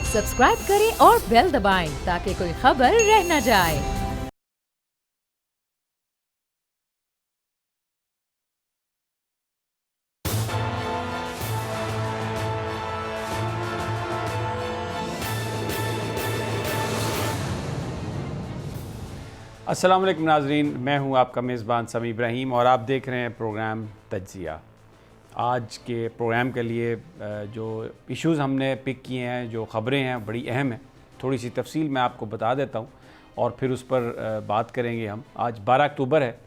Subscribe करें और bell दबाएं ताकि कोई खबर रह न जाए। अस्सलाम वालेकुम नाज़रीन, मैं हूं आपका मेज़बान समी इब्राहिम और आप देख रहे हैं प्रोग्राम तज्ज़िया। आज के प्रोग्राम के लिए जो इश्यूज़ हमने पिक किए हैं, जो ख़बरें हैं, बड़ी अहम हैं। थोड़ी सी तफसील मैं आपको बता देता हूं और फिर उस पर बात करेंगे हम। आज 12 अक्टूबर है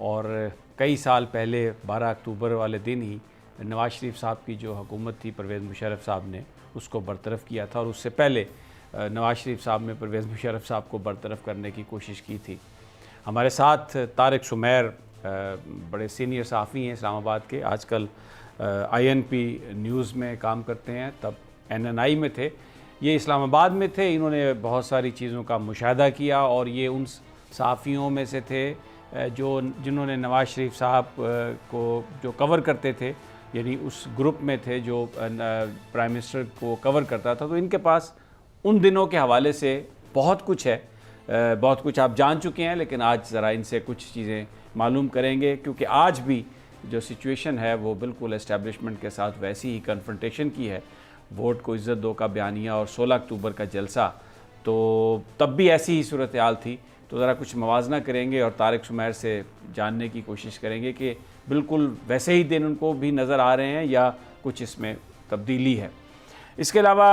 और कई साल पहले 12 अक्टूबर वाले दिन ही नवाज़ शरीफ साहब की जो हुकूमत थी, परवेज़ मुशर्रफ साहब ने उसको बरतरफ़ किया था और उससे पहले नवाज़ शरीफ साहब ने परवेज़ मुशर्रफ साहब को बरतरफ़ करने की कोशिश की थी। हमारे साथ तारिक शुमैर बड़े सीनियर सहाफ़ी हैं इस्लामाबाद के, आजकल INP न्यूज़ में काम करते हैं, तब NNI में थे, ये इस्लामाबाद में थे। इन्होंने बहुत सारी चीज़ों का मुशाहदा किया और ये उन सहाफ़ियों में से थे जिन्होंने नवाज़ शरीफ साहब को जो कवर करते थे, यानी उस ग्रुप में थे जो प्राइम मिनिस्टर को कवर करता था। तो इनके पास उन दिनों के हवाले से बहुत कुछ है, बहुत कुछ आप जान चुके हैं, लेकिन आज ज़रा इनसे कुछ चीज़ें मालूम करेंगे क्योंकि आज भी जो सिचुएशन है वो बिल्कुल एस्टेब्लिशमेंट के साथ वैसी ही कन्फ्रंटेशन की है। वोट को इज़्ज़त दो का बयानिया और 16 अक्टूबर का जलसा, तो तब भी ऐसी ही सूरत हाल थी। तो ज़रा कुछ मवाजना करेंगे और तारिक शुमैर से जानने की कोशिश करेंगे कि बिल्कुल वैसे ही दिन उनको भी नज़र आ रहे हैं या कुछ इसमें तब्दीली है। इसके अलावा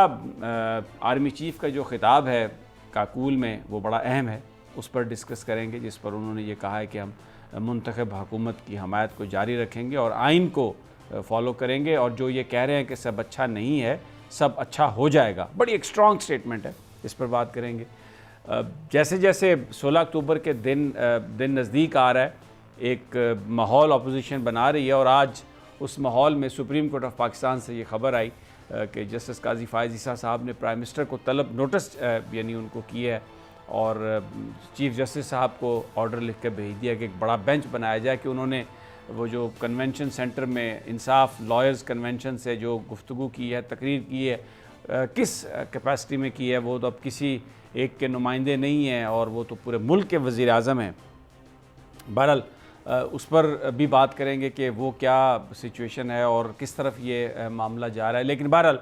आर्मी चीफ़ का जो ख़िताब है काकूल में, वो बड़ा अहम है, उस पर डिस्कस करेंगे, जिस पर उन्होंने ये कहा है कि हम मुंतखब हुकूमत की हमायत को जारी रखेंगे और आइन को फॉलो करेंगे और जो ये कह रहे हैं कि सब अच्छा नहीं है, सब अच्छा हो जाएगा, बड़ी एक स्ट्रॉन्ग स्टेटमेंट है, इस पर बात करेंगे। जैसे जैसे 16 अक्टूबर के दिन नज़दीक आ रहा है, एक माहौल अपोजिशन बना रही है और आज उस माहौल में सुप्रीम कोर्ट ऑफ पाकिस्तान से ये ख़बर आई कि जस्टिस काजी फ़ायज़ ईसा साहब ने प्राइम मिनिस्टर को तलब नोटिस यानी उनको किया है और चीफ़ जस्टिस साहब को ऑर्डर लिख के भेज दिया कि एक बड़ा बेंच बनाया जाए कि उन्होंने वो जो कन्वेंशन सेंटर में इंसाफ लॉयर्स कन्वेंशन से जो गुफ्तगू की है, तकरीर की है, किस कैपेसिटी में की है, वो तो अब किसी एक के नुमाइंदे नहीं हैं और वो तो पूरे मुल्क के वज़ीर आज़म हैं। बहरहाल उस पर भी बात करेंगे कि वो क्या सिचुएशन है और किस तरफ ये मामला जा रहा है। लेकिन बहरहाल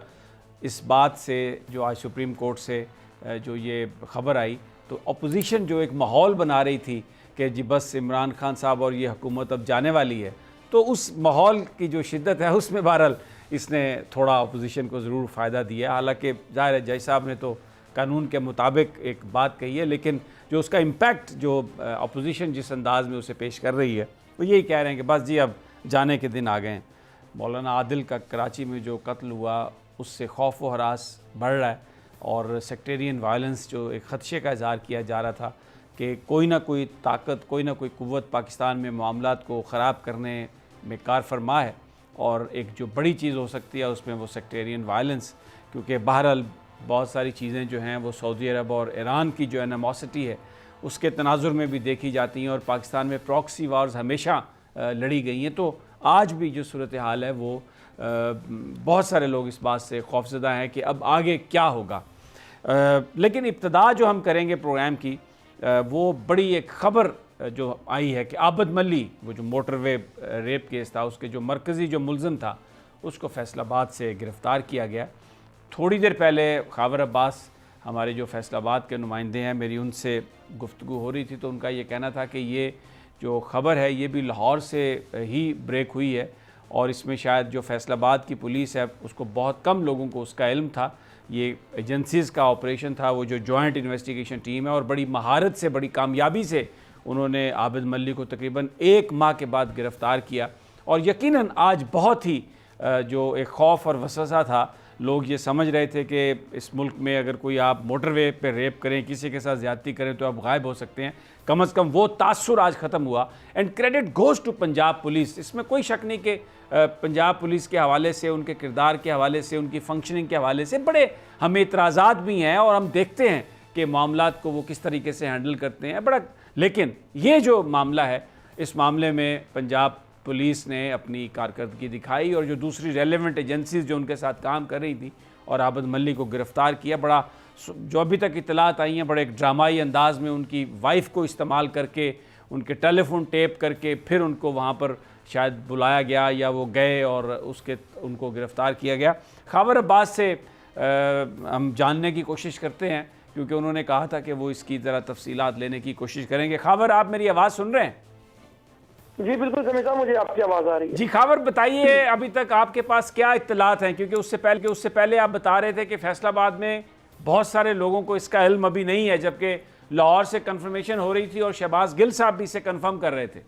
इस बात से जो आज सुप्रीम कोर्ट से जो ये ख़बर आई, तो अपोजिशन जो एक माहौल बना रही थी कि जी बस इमरान खान साहब और ये हुकूमत अब जाने वाली है, तो उस माहौल की जो शिद्दत है उसमें बहरहाल इसने थोड़ा अपोजिशन को ज़रूर फ़ायदा दिया। हालांकि ज़ाहिर है जज साहब ने तो कानून के मुताबिक एक बात कही है, लेकिन जो उसका इम्पैक्ट जो अपोजिशन जिस अंदाज़ में उसे पेश कर रही है, वो यही कह रहे हैं कि बस जी अब जाने के दिन आ गए हैं। मौलाना आदिल का कराची में जो कत्ल हुआ, उससे खौफ व हरास बढ़ रहा है और सेक्टेरियन वायलेंस जो एक ख़दशे का इज़हार किया जा रहा था कि कोई ना कोई ताकत, कोई ना कोई क़ुव्वत पाकिस्तान में मामलात को ख़राब करने में कार फरमा है और एक जो बड़ी चीज़ हो सकती है उसमें वो सेक्टेरियन वायलेंस, क्योंकि बहरहाल बहुत सारी चीज़ें जो हैं वो सऊदी अरब और ईरान की जो एनिमोसिटी है उसके तनाजुर में भी देखी जाती हैं और पाकिस्तान में प्रॉक्सी वार्स हमेशा लड़ी गई हैं। तो आज भी जो सूरत हाल है वो बहुत सारे लोग इस बात से खौफज़दा हैं कि अब आगे क्या होगा। लेकिन इब्तदा जो हम करेंगे प्रोग्राम की, वो बड़ी एक ख़बर जो आई है कि आबद मल्ली, वो जो मोटरवे रेप केस था, उसके जो मरकज़ी जो मुलज़िम था उसको फैसलाबाद से गिरफ़्तार किया गया। थोड़ी देर पहले खावर अब्बास हमारे जो फैसलाबाद के नुमाइंदे हैं, मेरी उनसे गुफ्तगू हो रही थी तो उनका ये कहना था कि ये जो ख़बर है ये भी लाहौर से ही ब्रेक हुई है और इसमें शायद जो फैसलाबाद की पुलिस है उसको बहुत कम लोगों को उसका इल्म था। ये एजेंसीज़ का ऑपरेशन था, वो जो जॉइंट इन्वेस्टिगेशन टीम है और बड़ी महारत से, बड़ी कामयाबी से उन्होंने आबिद मल्ली को तकरीबन 1 माह के बाद गिरफ़्तार किया। और यकीनन आज बहुत ही जो एक खौफ और वसवसा था, लोग ये समझ रहे थे कि इस मुल्क में अगर कोई आप मोटरवे पे रेप करें, किसी के साथ ज़्यादती करें तो आप गायब हो सकते हैं। कम अज़ कम वो तासुर आज ख़त्म हुआ and credit goes to Punjab police. इसमें कोई शक नहीं कि पंजाब पुलिस के हवाले से, उनके किरदार के हवाले से, उनकी फंक्शनिंग के हवाले से बड़े हमें इतराज़ात भी हैं और हम देखते हैं कि मामलात को वो किस तरीके से हैंडल करते हैं बड़ा। लेकिन ये जो मामला है, इस मामले में पंजाब पुलिस ने अपनी कारकर्दगी दिखाई और जो दूसरी रेलेवेंट एजेंसीज़ जो उनके साथ काम कर रही थी और आबिद मलिक को गिरफ़्तार किया। बड़ा जो अभी तक इतलात आई हैं, बड़े एक ड्रामाई अंदाज में उनकी वाइफ को इस्तेमाल करके, उनके टेलीफोन टेप करके फिर उनको वहाँ पर शायद बुलाया गया या वो गए और उनको गिरफ़्तार किया गया। खैबर अब्बास से हम जानने की कोशिश करते हैं, क्योंकि उन्होंने कहा था कि वो इसकी ज़रा तफसीलात लेने की कोशिश करेंगे। खैबर, आप मेरी आवाज़ सुन रहे हैं? जी बिल्कुल समीर साहब, मुझे आपकी आवाज़ आ रही है। जी खैबर, बताइए अभी तक आपके पास क्या इत्तलात हैं, क्योंकि उससे पहले आप बता रहे थे कि फैसलाबाद में बहुत सारे लोगों को इसका इल्म अभी नहीं है, जबकि लाहौर से कंफर्मेशन हो रही थी और शहबाज गिल साहब भी इसे कंफर्म कर रहे थे।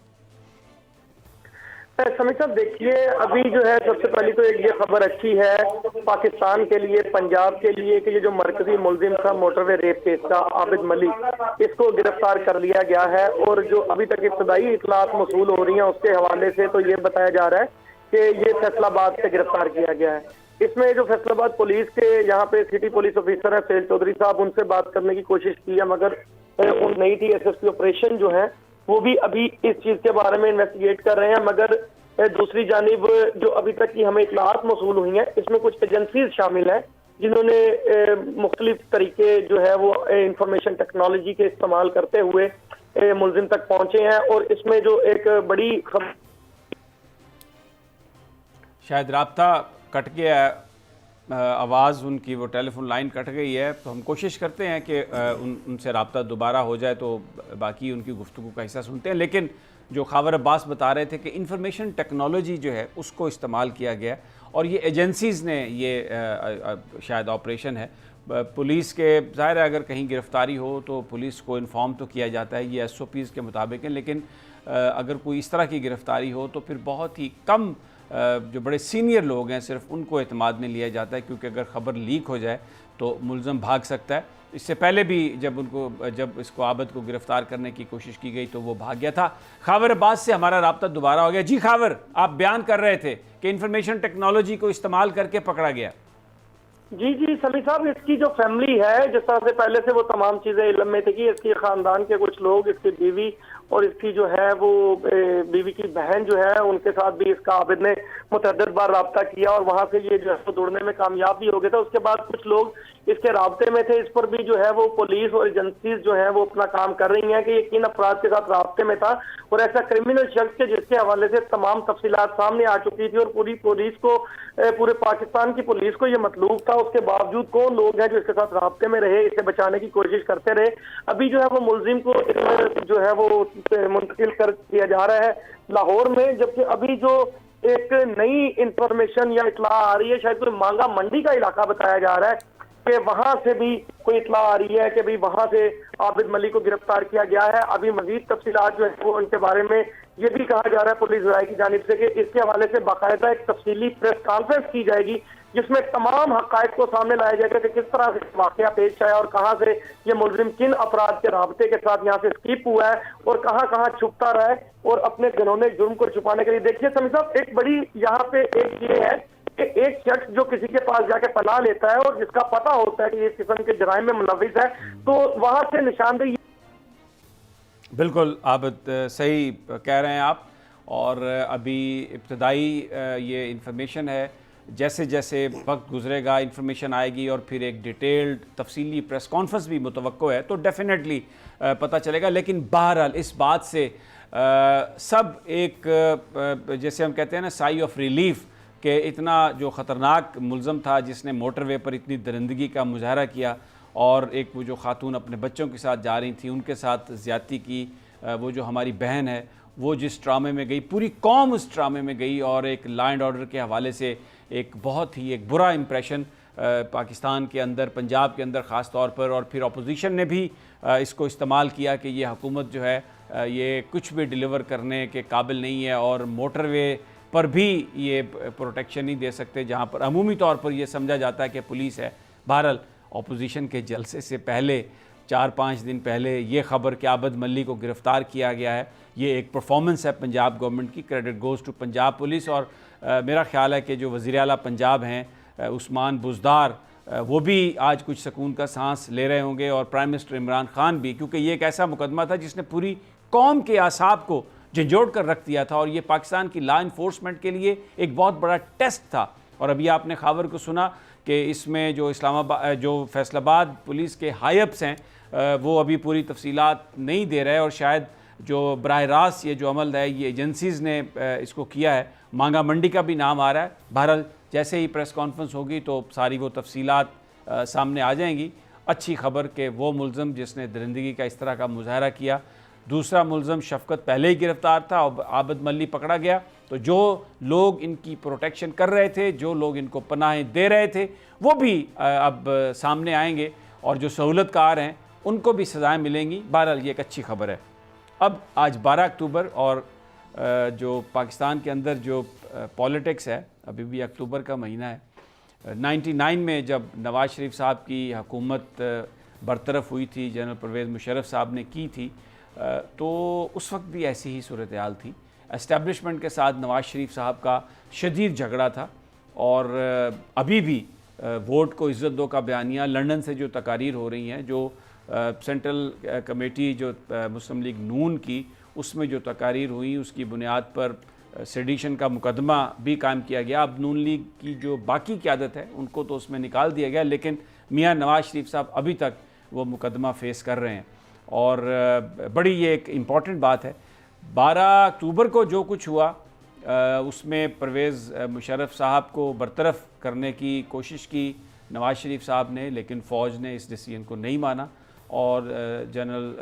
समीर साहब देखिए, अभी जो है सबसे पहले तो एक ये खबर अच्छी है पाकिस्तान के लिए, पंजाब के लिए, कि ये जो मरकजी मुलजिम था मोटरवे रेप केस का आबिद मलिक, इसको गिरफ्तार कर लिया गया है। और जो अभी तक इब्तदाई इतलात मौसूल हो रही हैं उसके हवाले से तो ये बताया जा रहा है कि ये फैसलाबाद से गिरफ्तार किया गया है। इसमें जो फैसलाबाद पुलिस के यहाँ पे सिटी पुलिस ऑफिसर है फैज चौधरी साहब, उनसे बात करने की कोशिश की है, मगर उन नई थी SSP ऑपरेशन जो है वो भी अभी इस चीज के बारे में इन्वेस्टिगेट कर रहे हैं। मगर दूसरी जानिब जो अभी तक की हमें इतलात मौसूल हुई हैं, इसमें कुछ एजेंसीज शामिल हैं जिन्होंने मुख्तलिफ तरीके जो है वो इंफॉर्मेशन टेक्नोलॉजी के इस्तेमाल करते हुए मुलजिम तक पहुंचे हैं। और इसमें जो एक बड़ी खबर, शायद राब्ता कट गया है, आवाज़ उनकी वो टेलीफोन लाइन कट गई है, तो हम कोशिश करते हैं कि उनसे रब्ता दोबारा हो जाए तो बाकी उनकी गुफ्तगू का हिस्सा सुनते हैं। लेकिन जो खैबर अब्बास बता रहे थे कि इंफॉर्मेशन टेक्नोलॉजी जो है उसको इस्तेमाल किया गया और ये एजेंसीज़ ने ये शायद ऑपरेशन है। पुलिस के ज़ाहिर है अगर कहीं गिरफ़्तारी हो तो पुलिस को इन्फॉर्म तो किया जाता है, ये SOPs के मुताबिक है, लेकिन अगर कोई इस तरह की गिरफ़्तारी हो तो फिर बहुत ही कम जो बड़े सीनियर लोग हैं सिर्फ उनको एतमाद में लिया जाता है, क्योंकि अगर ख़बर लीक हो जाए तो मुलज़म भाग सकता है। इससे पहले भी जब इसको आबिद को गिरफ़्तार करने की कोशिश की गई तो वो भाग गया था। खैबर अब्बास से हमारा राब्ता दोबारा हो गया। जी खैबर, आप बयान कर रहे थे कि इंफॉर्मेशन टेक्नोलॉजी को इस्तेमाल करके पकड़ा गया। जी समीर साहब, इसकी जो फैमिली है, जिस तरह से पहले से वो तमाम चीजें इल्म में थी कि इसके खानदान के कुछ लोग, इसकी बीवी और इसकी जो है वो बीवी की बहन जो है, उनके साथ भी इसका आबिद ने मुतअद्दिद बार रब्ता किया और वहां से ये जो है वो जुड़ने में कामयाब भी हो गए थे। उसके बाद कुछ लोग इसके राब्ते में थे। इस पर भी जो है वो पुलिस और एजेंसीज जो है वो अपना काम कर रही हैं कि ये किन अपराध के साथ राब्ते में था और ऐसा क्रिमिनल शख्स के जिसके हवाले से तमाम तफसीलात सामने आ चुकी थी और पूरी पुलिस को, पूरे पाकिस्तान की पुलिस को ये मतलूब था। उसके बावजूद कौन लोग हैं जो इसके साथ राब्ते में रहे, इसे बचाने की कोशिश करते रहे। अभी जो है वो मुलजिम को जो है वो मुंतकिल कर दिया जा रहा है लाहौर में, जबकि अभी जो एक नई इंफॉर्मेशन या इतला आ रही है, शायद कोई मांगा मंडी का इलाका बताया जा रहा है कि वहां से भी कोई इतला आ रही है कि भाई वहां से आबिद मलिक को गिरफ्तार किया गया है। अभी मजीद तफसीलात जो है वो उनके बारे में ये भी कहा जा रहा है पुलिस राय की जानिब से कि इसके हवाले से बाकायदा एक तफसीली प्रेस कॉन्फ्रेंस की जाएगी जिसमें तमाम हक़ाइक़ को सामने लाया जाएगा कि किस तरह से वाक़या पेश आया और कहाँ से ये मुलजिम किन अपराध के राब्ते के साथ यहाँ से स्कीप हुआ है और कहाँ कहाँ छुपता रहा है और अपने घिनौने जुर्म को छुपाने के लिए। देखिए समीर साहब, एक बड़ी यहाँ पे एक ये है कि एक शख्स जो किसी के पास जाके पनाह लेता है और जिसका पता होता है कि इस किस्म के जराइम में मुलविस है, तो वहां से निशानदेही। बिल्कुल आबिद, सही कह रहे हैं आप। और अभी इब्तदाई ये इंफॉर्मेशन है, जैसे जैसे वक्त गुजरेगा इंफॉर्मेशन आएगी और फिर एक डिटेल्ड तफसीली प्रेस कॉन्फ्रेंस भी मुतवक्को है तो डेफिनेटली पता चलेगा। लेकिन बहरहाल इस बात से सब एक जैसे हम कहते हैं ना साई ऑफ रिलीफ कि इतना जो ख़तरनाक मुलज़म था जिसने मोटरवे पर इतनी दरिंदगी का मुजाहरा किया और एक वो जो खातून अपने बच्चों के साथ जा रही थी उनके साथ ज़्यादती की, वो जो हमारी बहन है वो जिस ड्रामे में गई, पूरी कौम उस ड्रामे में गई और एक लॉ एंड ऑर्डर के हवाले से एक बहुत ही एक बुरा इम्प्रेशन पाकिस्तान के अंदर, पंजाब के अंदर ख़ास तौर पर। और फिर अपोजिशन ने भी इसको इस्तेमाल किया कि ये हुकूमत जो है ये कुछ भी डिलीवर करने के काबिल नहीं है और मोटरवे पर भी ये प्रोटेक्शन नहीं दे सकते जहाँ पर अमूमी तौर पर यह समझा जाता है कि पुलिस है। बहरहाल अपोजिशन के जलसे से पहले 4-5 दिन पहले ये ख़बर कि आबिद मलिक को गिरफ़्तार किया गया है, ये एक परफॉर्मेंस है पंजाब गवर्नमेंट की। Credit goes to Punjab police. और मेरा ख्याल है कि जो वज़ीर आला पंजाब हैं उस्मान बुज़दार, वो भी आज कुछ सुकून का सांस ले रहे होंगे और प्राइम मिनिस्टर इमरान खान भी, क्योंकि ये एक ऐसा मुकदमा था जिसने पूरी कौम के आसाब को झंझोड़ कर रख दिया था और ये पाकिस्तान की लॉ इन्फोर्समेंट के लिए एक बहुत बड़ा टेस्ट था। और अभी आपने खबर को सुना कि इसमें जो इस्लामाबाद जो फैसलाबाद पुलिस के हाई अप्स हैं वो अभी पूरी तफसीलात नहीं दे रहे और शायद जो बराह रास्त ये जो अमल है ये एजेंसीज़ ने इसको किया है। मांगा मंडी का भी नाम आ रहा है। बहरहाल जैसे ही प्रेस कॉन्फ्रेंस होगी तो सारी वो तफसीलात सामने आ जाएंगी। अच्छी खबर कि वो मुलज़म जिसने दरिंदगी का इस तरह का मुजाहरा किया, दूसरा मुलज़म शफ़क़त पहले ही गिरफ़्तार था और आबद मल्ली पकड़ा गया। तो जो लोग इनकी प्रोटेक्शन कर रहे थे, जो लोग इनको पनाहें दे रहे थे, वो भी अब सामने आएंगे और जो सहूलतकार हैं उनको भी सज़ाएँ मिलेंगी। बहरहाल ये एक अच्छी खबर है। अब आज 12 अक्टूबर और जो पाकिस्तान के अंदर जो पॉलिटिक्स है, अभी भी अक्टूबर का महीना है। 99 में जब नवाज़ शरीफ साहब की हुकूमत बरतरफ हुई थी, जनरल परवेज़ मुशर्रफ साहब ने की थी, तो उस वक्त भी ऐसी ही सूरत हाल थी। एस्टेब्लिशमेंट के साथ नवाज़ शरीफ साहब का शदीद झगड़ा था और अभी भी वोट को इज़्ज़त दो का बयानिया, लंदन से जो तकारीर हो रही हैं, जो सेंट्रल कमेटी जो मुस्लिम लीग नून की, उसमें जो तकारीर हुई उसकी बुनियाद पर सेडिशन का मुकदमा भी कायम किया गया। अब नून लीग की जो बाकी क़यादत है उनको तो उसमें निकाल दिया गया, लेकिन मियाँ नवाज़ शरीफ साहब अभी तक वो मुकदमा फ़ेस कर रहे हैं। और बड़ी ये एक इम्पॉर्टेंट बात है, 12 अक्टूबर को जो कुछ हुआ उसमें परवेज़ मुशर्रफ साहब को बरतरफ करने की कोशिश की नवाज़ शरीफ साहब ने, लेकिन फ़ौज ने इस डिसीजन को नहीं माना और जनरल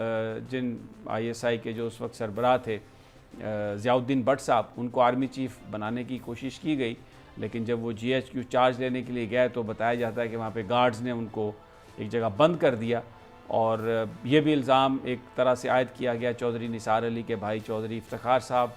जिन ISI के जो उस वक्त सरबराह थे ज़ियाउद्दीन भट्ट साहब, उनको आर्मी चीफ़ बनाने की कोशिश की गई, लेकिन जब वो GHQ चार्ज लेने के लिए गए तो बताया जाता है कि वहाँ पे गार्ड्स ने उनको एक जगह बंद कर दिया। और ये भी इल्ज़ाम एक तरह से आयद किया गया चौधरी निसार अली के भाई चौधरी इफ्तिखार साहब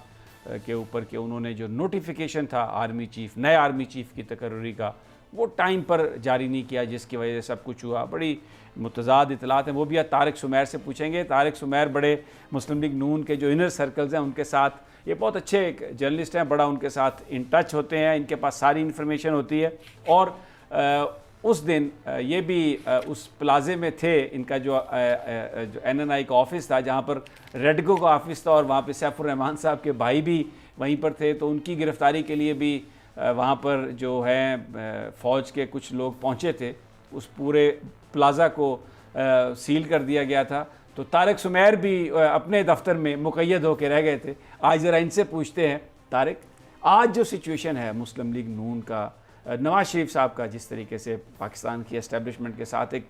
के ऊपर कि उन्होंने जो नोटिफिकेशन था आर्मी चीफ़, नए आर्मी चीफ़ की तकर्री का, वो टाइम पर जारी नहीं किया, जिसकी वजह से सब कुछ हुआ। बड़ी मुतज़ाद इतलात हैं, वो भी आज तारिक सुमैर से पूछेंगे। तारिक सुमैर बड़े मुस्लिम लीग नून के जो इनर सर्कल्स हैं उनके साथ, ये बहुत अच्छे एक जर्नलिस्ट हैं, बड़ा उनके साथ इन टच होते हैं, इनके पास सारी इन्फॉर्मेशन होती है। और उस दिन ये भी उस प्लाजे में थे, इनका जो NNI का ऑफिस था जहाँ पर रेडगो का ऑफिस था और वहाँ पे सैफुर रहमान साहब के भाई भी वहीं पर थे, तो उनकी गिरफ़्तारी के लिए भी वहाँ पर जो है फ़ौज के कुछ लोग पहुँचे थे। उस पूरे प्लाज़ा को सील कर दिया गया था। तो तारिक सुमैर भी अपने दफ्तर में मुक़य्यद होकर रह गए थे। आज ज़रा इनसे पूछते हैं, तारिक, आज जो सिचुएशन है मुस्लिम लीग नून का, नवाज़ शरीफ साहब का जिस तरीके से पाकिस्तान की एस्टेब्लिशमेंट के साथ एक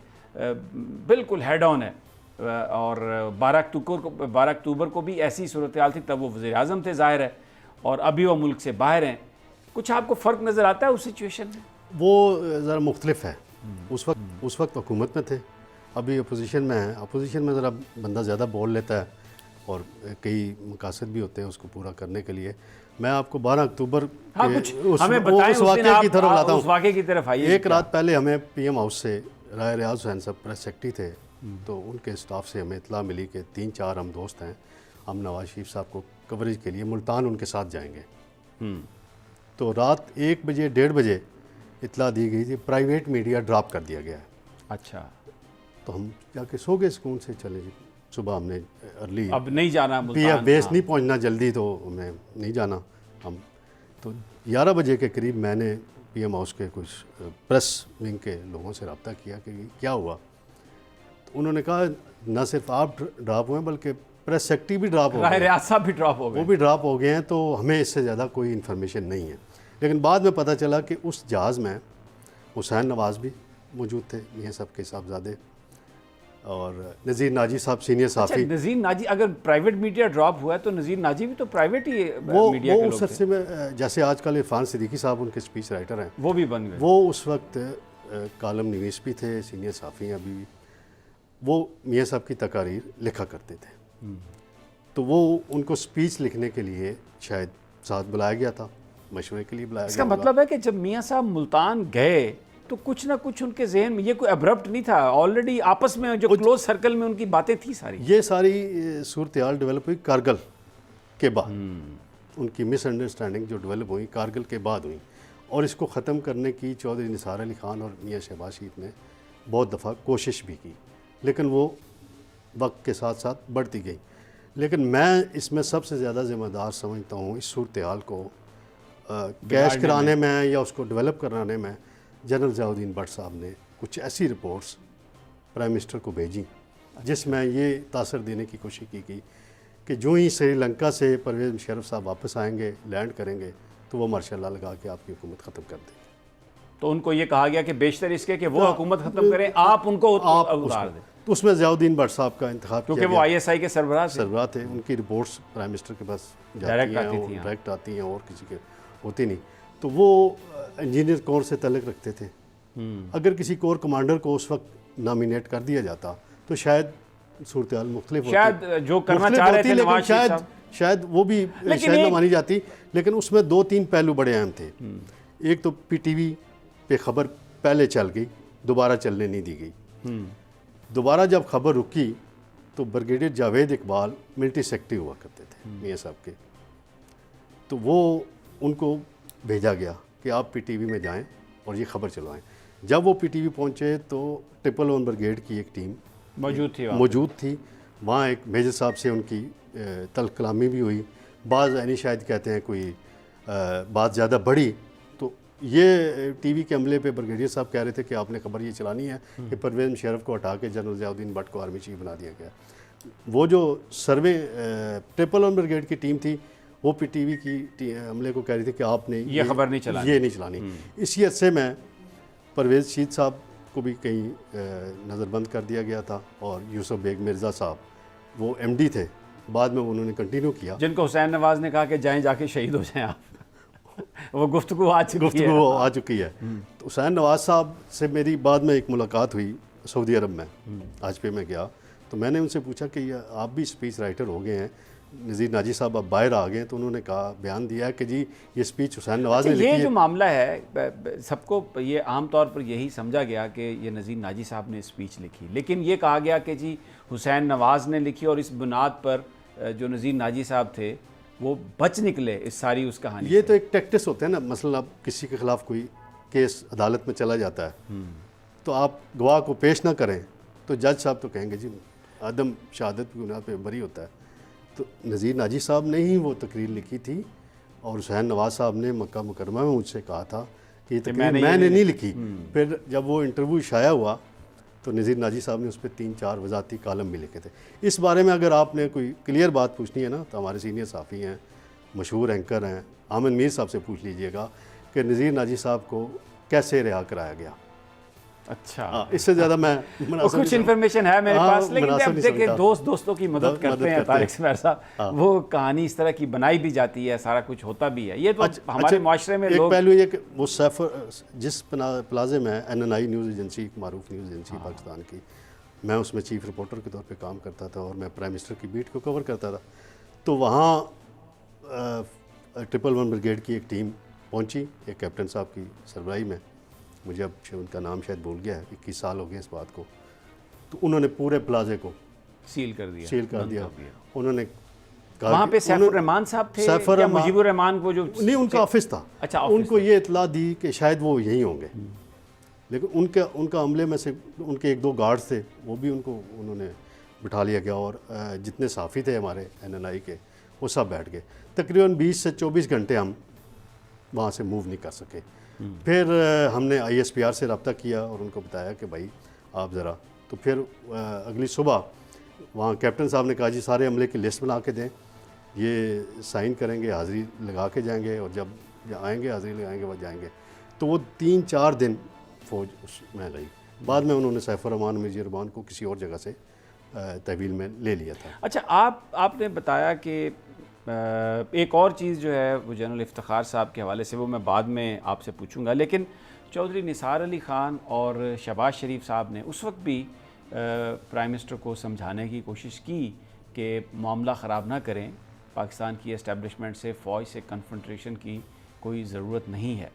बिल्कुल हेड ऑन है, और 12 अक्टूबर को भी ऐसी सूरत हाल थी, तब वो वज़ीर आज़म थे ज़ाहिर है, और अभी वो मुल्क से बाहर हैं। कुछ आपको फ़र्क नज़र आता है उस सिचुएशन में? वो ज़रा मुख्तलिफ है। उस वक्त हुकूमत में थे, अभी अपोजिशन में है। अपोजिशन में ज़रा बंदा ज़्यादा बोल लेता है और कई मकासद भी होते हैं उसको पूरा करने के लिए। मैं आपको 12 अक्टूबर उस वाक़े की तरफ लाता हूँ। उस वाक़े की तरफ आइए। एक रात पहले हमें PM हाउस से राय रियाज हुसैन साहब प्रेस सेक्रेटरी थे, तो उनके स्टाफ से हमें इतला मिली कि 3-4 हम दोस्त हैं, हम नवाज़ शरीफ साहब को कवरेज के लिए मुल्तान उनके साथ जाएंगे। तो रात 1 बजे 1:30 बजे इतला दी गई थी, प्राइवेट मीडिया ड्रॉप कर दिया गया है। अच्छा, तो हम जाके सो गए सुकून से, चले जी सुबह हमने अर्ली, अब नहीं जाना मुल्तान, बेस नहीं पहुंचना जल्दी, तो हमें नहीं जाना। हम तो 11 बजे के करीब मैंने PM हाउस के कुछ प्रेस विंग के लोगों से रब्ता किया कि क्या हुआ। तो उन्होंने कहा न सिर्फ आप ड्रॉप हुए बल्कि प्रेस सेक्रेटरी भी ड्रॉप हो गए, रियाज साहब भी ड्रॉप हो गए, वो भी ड्रॉप हो गए हैं, तो हमें इससे ज़्यादा कोई इन्फॉर्मेशन नहीं है। लेकिन बाद में पता चला कि उस जहाज़ में हुसैन नवाज़ भी मौजूद थे, मियाँ साहब के साहबजादे, और नज़ीर नाजी साहब सीनियर साफ़ी। अच्छा, नज़ीर नाजी, अगर प्राइवेट मीडिया ड्रॉप हुआ है तो नज़ीर नाजी भी तो प्राइवेट ही मीडिया के लोग थे। उस अरसे में, जैसे आजकल इरफान सिद्दीकी साहब उनके स्पीच राइटर हैं, वो भी बन गए। वो उस वक्त कॉलम निवीस भी थे, सीनियर साफ़ी अभी भी, वो मियाँ साहब की तकारीर लिखा करते थे। तो वो उनको स्पीच लिखने के लिए शायद साथ बुलाया गया था, मशवरे के लिए बुलाया गया। इसका मतलब है कि जब मियाँ साहब मुल्तान गए तो कुछ ना कुछ उनके जहन में, ये कोई अब्रप्ट नहीं था, ऑलरेडी आपस में जो क्लोज सर्कल में उनकी बातें थी सारी। ये सारी सूरत हाल डेवलप हुई कारगिल के बाद, उनकी मिसअंडरस्टैंडिंग जो डेवलप हुई कारगिल के बाद हुई, और इसको ख़त्म करने की चौधरी निसार अली ख़ान और मियाँ शहबाज शरीफ ने बहुत दफ़ा कोशिश भी की, लेकिन वो वक्त के साथ साथ बढ़ती गई। लेकिन मैं इसमें सबसे ज़्यादा ज़िम्मेदार समझता हूँ इस सूरत हाल को कैश कराने में या उसको डेवलप कराने में जनरल ज़ियाउद्दीन भट्ट साहब ने कुछ ऐसी रिपोर्ट्स प्राइम मिनिस्टर को भेजी जिसमें ये तासर देने की कोशिश की कि जो ही श्रीलंका से परवेज़ मुशर्रफ साहब वापस आएंगे, लैंड करेंगे, तो वो मार्शल लॉ लगा के आपकी हुकूमत ख़त्म कर देंगे। तो उनको ये कहा गया कि बेशतर इसके कि वो हुकूमत ख़त्म करें, आप उनको उतार दें। तो उसमें ज़ियाउद्दीन भट्ट साहब का इंतखाब किया क्योंकि वो ISI के सरबराह थे। उनकी रिपोर्ट्स प्राइम मिनिस्टर के पास डायरेक्ट आती थी, डायरेक्ट आती हैं और किसी के होती नहीं। तो वो इंजीनियर कोर से तल्लुक़ रखते थे। अगर किसी कोर कमांडर को उस वक्त नॉमिनेट कर दिया जाता तो शायद सूरत हाल मुख्तलिफ होती, शायद जो करना चाह रहे थे नवाज शरीफ साहब, शायद वो भी शायद ना मानी जाती। लेकिन उसमें 2-3 पहलू बड़े अहम थे। एक तो PTV पे खबर पहले चल गई, दोबारा चलने नहीं दी गई। दोबारा जब खबर रुकी तो brigadier Javed Iqbal military secretary हुआ करते थे मियाँ साहब के, तो वो उनको भेजा गया कि आप PTV में जाएं और ये खबर चलवाएं। जब वो PTV पहुंचे तो 111 ब्रिगेड की एक टीम मौजूद थी। वहाँ एक मेजर साहब से उनकी तल्ख कलामी भी हुई। बाज़ यानी शायद कहते हैं कोई बात ज़्यादा बढ़ी, तो ये TV के अमले पे ब्रिगेडियर साहब कह रहे थे कि आपने खबर ये चलानी है कि परवेज़ मुशर्रफ को हटा के जनरल ज़ियाउद्दीन भट्ट को आर्मी चीफ बना दिया गया। वो जो सर्वे 111 ब्रिगेड की टीम थी वो PTV की अमले को कह रही थी कि आपने ये खबर नहीं चलानी। इसी अरसे में परवेज़ शीद साहब को भी कहीं नज़रबंद कर दिया गया था और यूसुफ बेग मिर्ज़ा साहब वो MD थे, बाद में उन्होंने कंटिन्यू किया, जिनको हुसैन नवाज ने कहा कि जाएं जाके शहीद हो जाएं आप। वो गुफ्तगू आ चुकी है। तो हुसैन नवाज साहब से मेरी बाद में एक मुलाकात हुई सऊदी अरब में, आज पे मैं गया, तो मैंने उनसे पूछा कि आप भी स्पीच राइटर हो गए हैं, नज़ीर नाजी साहब अब बाहर आ गए, तो उन्होंने कहा, बयान दिया कि जी ये स्पीच हुसैन नवाज ने लिखी है। ये जो मामला है सबको ये आम तौर पर यही समझा गया कि ये नज़ीर नाजी साहब ने स्पीच लिखी, लेकिन ये कहा गया कि जी हुसैन नवाज ने लिखी और इस बुनियाद पर जो नज़ीर नाजी साहब थे वो बच निकले इस सारी उस कहानी। ये तो एक टैक्टिस होते हैं ना, मसलन अब किसी के ख़िलाफ़ कोई केस अदालत में चला जाता है तो आप गवाह को पेश ना करें तो जज साहब तो कहेंगे जी आदम शहादत की बुनियाद पर बरी होता है। तो नज़ीर नाजी साहब ने ही वो तकरीर लिखी थी और हुसैन नवाज साहब ने मक्का मुकरमा में मुझसे कहा था कि ये तकरीर मैंने नहीं लिखी। फिर जब वो इंटरव्यू शाया हुआ तो नज़ीर नाजी साहब ने उस पर 3-4 वजाती कालम भी लिखे थे। इस बारे में अगर आपने कोई क्लियर बात पूछनी है ना तो हमारे सीनियर साफ़ी हैं, मशहूर एंकर हैं, आमिर मीर साहब से पूछ लीजिएगा कि नज़ीर नाजी साहब को कैसे रिहा कराया गया। अच्छा, इससे ज़्यादा मैं कुछ इन्फॉर्मेशन है मेरे पास, लेकिन अब देखिए दोस्तों की मदद करते हैं तारिक सफैर साहब, वो कहानी इस तरह की बनाई भी जाती है, सारा कुछ होता भी है। ये तो हमारे माशरे में लोग, पहलू ये कि वो सैफर जिस प्लाजे में NNI न्यूज़ एजेंसी, एक मारूफ न्यूज़ एजेंसी पाकिस्तान की, मैं उसमें चीफ रिपोर्टर के तौर पे काम करता था और मैं प्राइम मिनिस्टर की बीट को कवर करता था। तो वहाँ 111 ब्रिगेड की एक टीम पहुँची, एक कैप्टन साहब की सरबराही में, मुझे अब उनका नाम शायद भूल गया है, 21 साल हो गए इस बात को। तो उन्होंने पूरे प्लाजे को सील कर दिया। उन्होंने कहा वहाँ पे सैफुर रहमान साहब थे या मुजीबुर रहमान को जो नहीं उनका ऑफिस था। अच्छा, उनको ये इतला दी कि शायद वो यहीं होंगे, लेकिन उनका अमले में से उनके 1-2 गार्ड्स थे, वो भी उन्होंने बिठा लिया गया और जितने साफ़ी थे हमारे NNI के वो सब बैठ गए। तकरीबन 20 से 24 घंटे हम वहाँ से मूव नहीं कर सके। फिर हमने ISPR से रब्ता किया और उनको बताया कि भाई आप ज़रा, तो फिर अगली सुबह वहाँ कैप्टन साहब ने कहा जी सारे अमले की लिस्ट बना के दें, ये साइन करेंगे, हाज़िरी लगा के जाएंगे और जब आएंगे हाज़िरी लगाएंगे वह जाएंगे। तो वो 3-4 दिन फ़ौज उसमें रही। बाद में उन्होंने सैफुर रहमान मिर्ज़ा रहमान को किसी और जगह से तहवील में ले लिया था। अच्छा, आपने बताया कि एक और चीज़ जो है वो जनरल इफ्तिखार साहब के हवाले से वो मैं बाद में आपसे पूछूंगा, लेकिन चौधरी निसार अली ख़ान और शहबाज शरीफ साहब ने उस वक्त भी प्राइम मिनिस्टर को समझाने की कोशिश की कि मामला ख़राब ना करें, पाकिस्तान की एस्टेब्लिशमेंट से, फ़ौज से कन्फ्रंटेशन की कोई ज़रूरत नहीं है।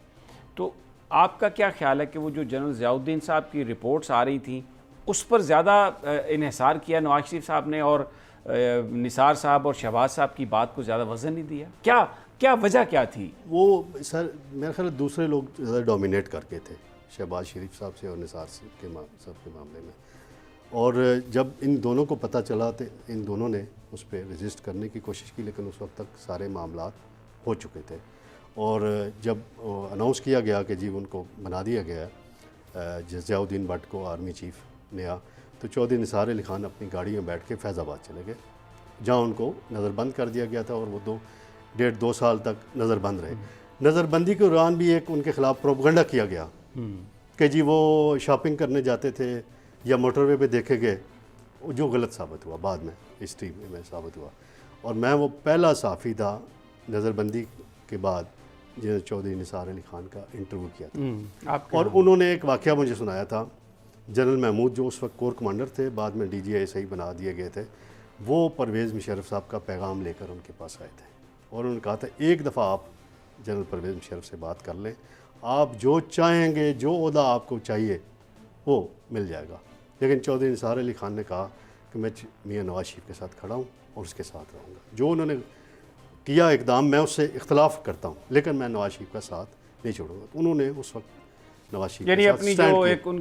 तो आपका क्या ख्याल है कि वो जो जनरल ज़ियाउद्दीन साहब की रिपोर्ट्स आ रही थी उस पर ज़्यादा इन्हिसार किया नवाज शरीफ साहब ने और निसार साहब और शहबाज साहब की बात को ज़्यादा वज़न नहीं दिया? क्या वजह क्या थी? वो सर मेरा ख्याल दूसरे लोग ज़्यादा डोमिनेट करके थे, शहबाज शरीफ साहब से और निसार साहब के मामले में। और जब इन दोनों को पता चला तो इन दोनों ने उस पर रजिस्ट करने की कोशिश की, लेकिन उस वक्त तक सारे मामलात हो चुके थे। और जब अनाउंस किया गया कि जी उनको बना दिया गया है ज़ियाउद्दीन भट्ट को आर्मी चीफ नया, तो चौधरी निसार अली खान अपनी गाड़ी में बैठ के फैज़ाबाद चले गए, जहाँ उनको नज़रबंद कर दिया गया था और वो 1.5-2 साल तक नज़रबंद रहे। नज़रबंदी के दौरान भी एक उनके ख़िलाफ़ प्रोपगंडा किया गया कि जी वो शॉपिंग करने जाते थे या मोटरवे पे देखे गए, जो गलत साबित हुआ, बाद में हिस्ट्री में साबित हुआ। और मैं वो पहला साफ़ी था नज़रबंदी के बाद जिन्होंने चौधरी निसार अली खान का इंटरव्यू किया था। और उन्होंने एक वाक़या मुझे सुनाया था। जनरल महमूद जो उस वक्त कोर कमांडर थे, बाद में DGI बना दिए गए थे, वो परवेज़ मुशर्रफ साहब का पैगाम लेकर उनके पास आए थे और उन्होंने कहा था एक दफ़ा आप जनरल परवेज़ मुशर्रफ से बात कर लें, आप जो चाहेंगे, जो ओहदा आपको चाहिए वो मिल जाएगा। लेकिन चौधरी निसार अली खान ने कहा कि मैं मियाँ नवाज शरीफ के साथ खड़ा हूँ और उसके साथ रहूँगा। जो उन्होंने किया इकदाम, मैं उससे इख्तलाफ करता हूँ लेकिन मैं नवाज शरीफ का साथ नहीं छोड़ूंगा। उन्होंने उस वक्त नवाज शरीफ यानी अपनी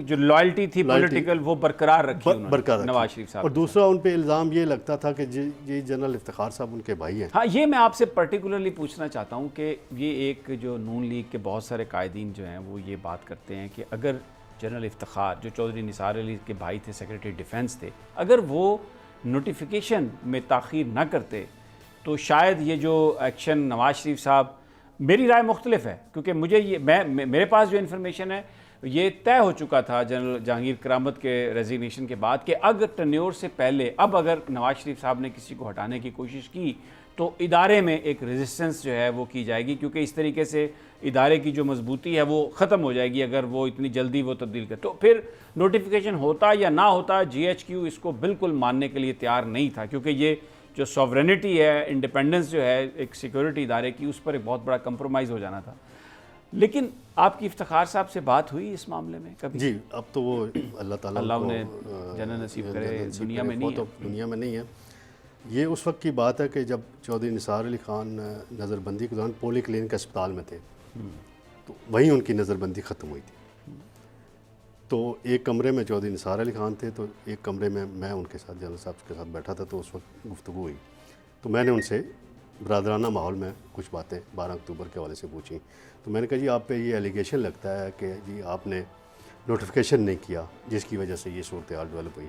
जो लॉयल्टी थी पॉलिटिकल वो बरकरार रखी नवाज शरीफ साहब। और दूसरा उन पे इल्ज़ाम ये लगता था कि जी जनरल इफ्तिखार साहब उनके भाई हैं। हाँ, ये मैं आपसे पर्टिकुलरली पूछना चाहता हूँ कि ये एक जो नून लीग के बहुत सारे कायदीन जो हैं वो ये बात करते हैं कि अगर जनरल इफ्तिखार जो चौधरी निसार अली के भाई थे, सेक्रेटरी डिफेंस थे, अगर वो नोटिफिकेशन में ताख़ीर ना करते तो शायद ये जो एक्शन नवाज शरीफ साहब, मेरी राय मुख्तलिफ है क्योंकि मुझे ये मेरे पास जो इन्फॉर्मेशन है ये तय हो चुका था जनरल जहांगीर करामत के रेजिग्नेशन के बाद कि अगर टन्योर से पहले अब अगर नवाज शरीफ साहब ने किसी को हटाने की कोशिश की तो इदारे में एक रेजिस्टेंस जो है वो की जाएगी, क्योंकि इस तरीके से इदारे की जो मजबूती है वो ख़त्म हो जाएगी अगर वो इतनी जल्दी वो तब्दील कर। तो फिर नोटिफिकेशन होता या ना होता, GHQ इसको बिल्कुल मानने के लिए तैयार नहीं था, क्योंकि ये जो सॉवरेनिटी है, इंडिपेंडेंस जो है एक सिक्योरिटी इदारे की, उस पर एक बहुत बड़ा कंप्रोमाइज़ हो जाना था। लेकिन आपकी इफ्तिखार साहब से बात हुई इस मामले में कभी? जी, अब तो वो अल्लाह ताला ने जन्नत नसीब करे, दुनिया में नहीं है। तो दुनिया में नहीं है। ये उस वक्त की बात है कि जब चौधरी निसार अली खान नज़रबंदी के दौरान पोली क्लिनिक अस्पताल में थे, तो वहीं उनकी नज़रबंदी ख़त्म हुई थी। तो एक कमरे में चौधरी निसार अली खान थे, तो एक कमरे में मैं उनके साथ जनरल साहब के साथ बैठा था। तो उस वक्त गुफ्तगू हुई तो मैंने उनसे बरादराना माहौल में कुछ बातें 12 अक्टूबर के हवाले से पूछी। तो मैंने कहा जी आप पे ये एलिगेशन लगता है कि जी आपने नोटिफिकेशन नहीं किया जिसकी वजह से ये सूरत हाल डेवलप हुई।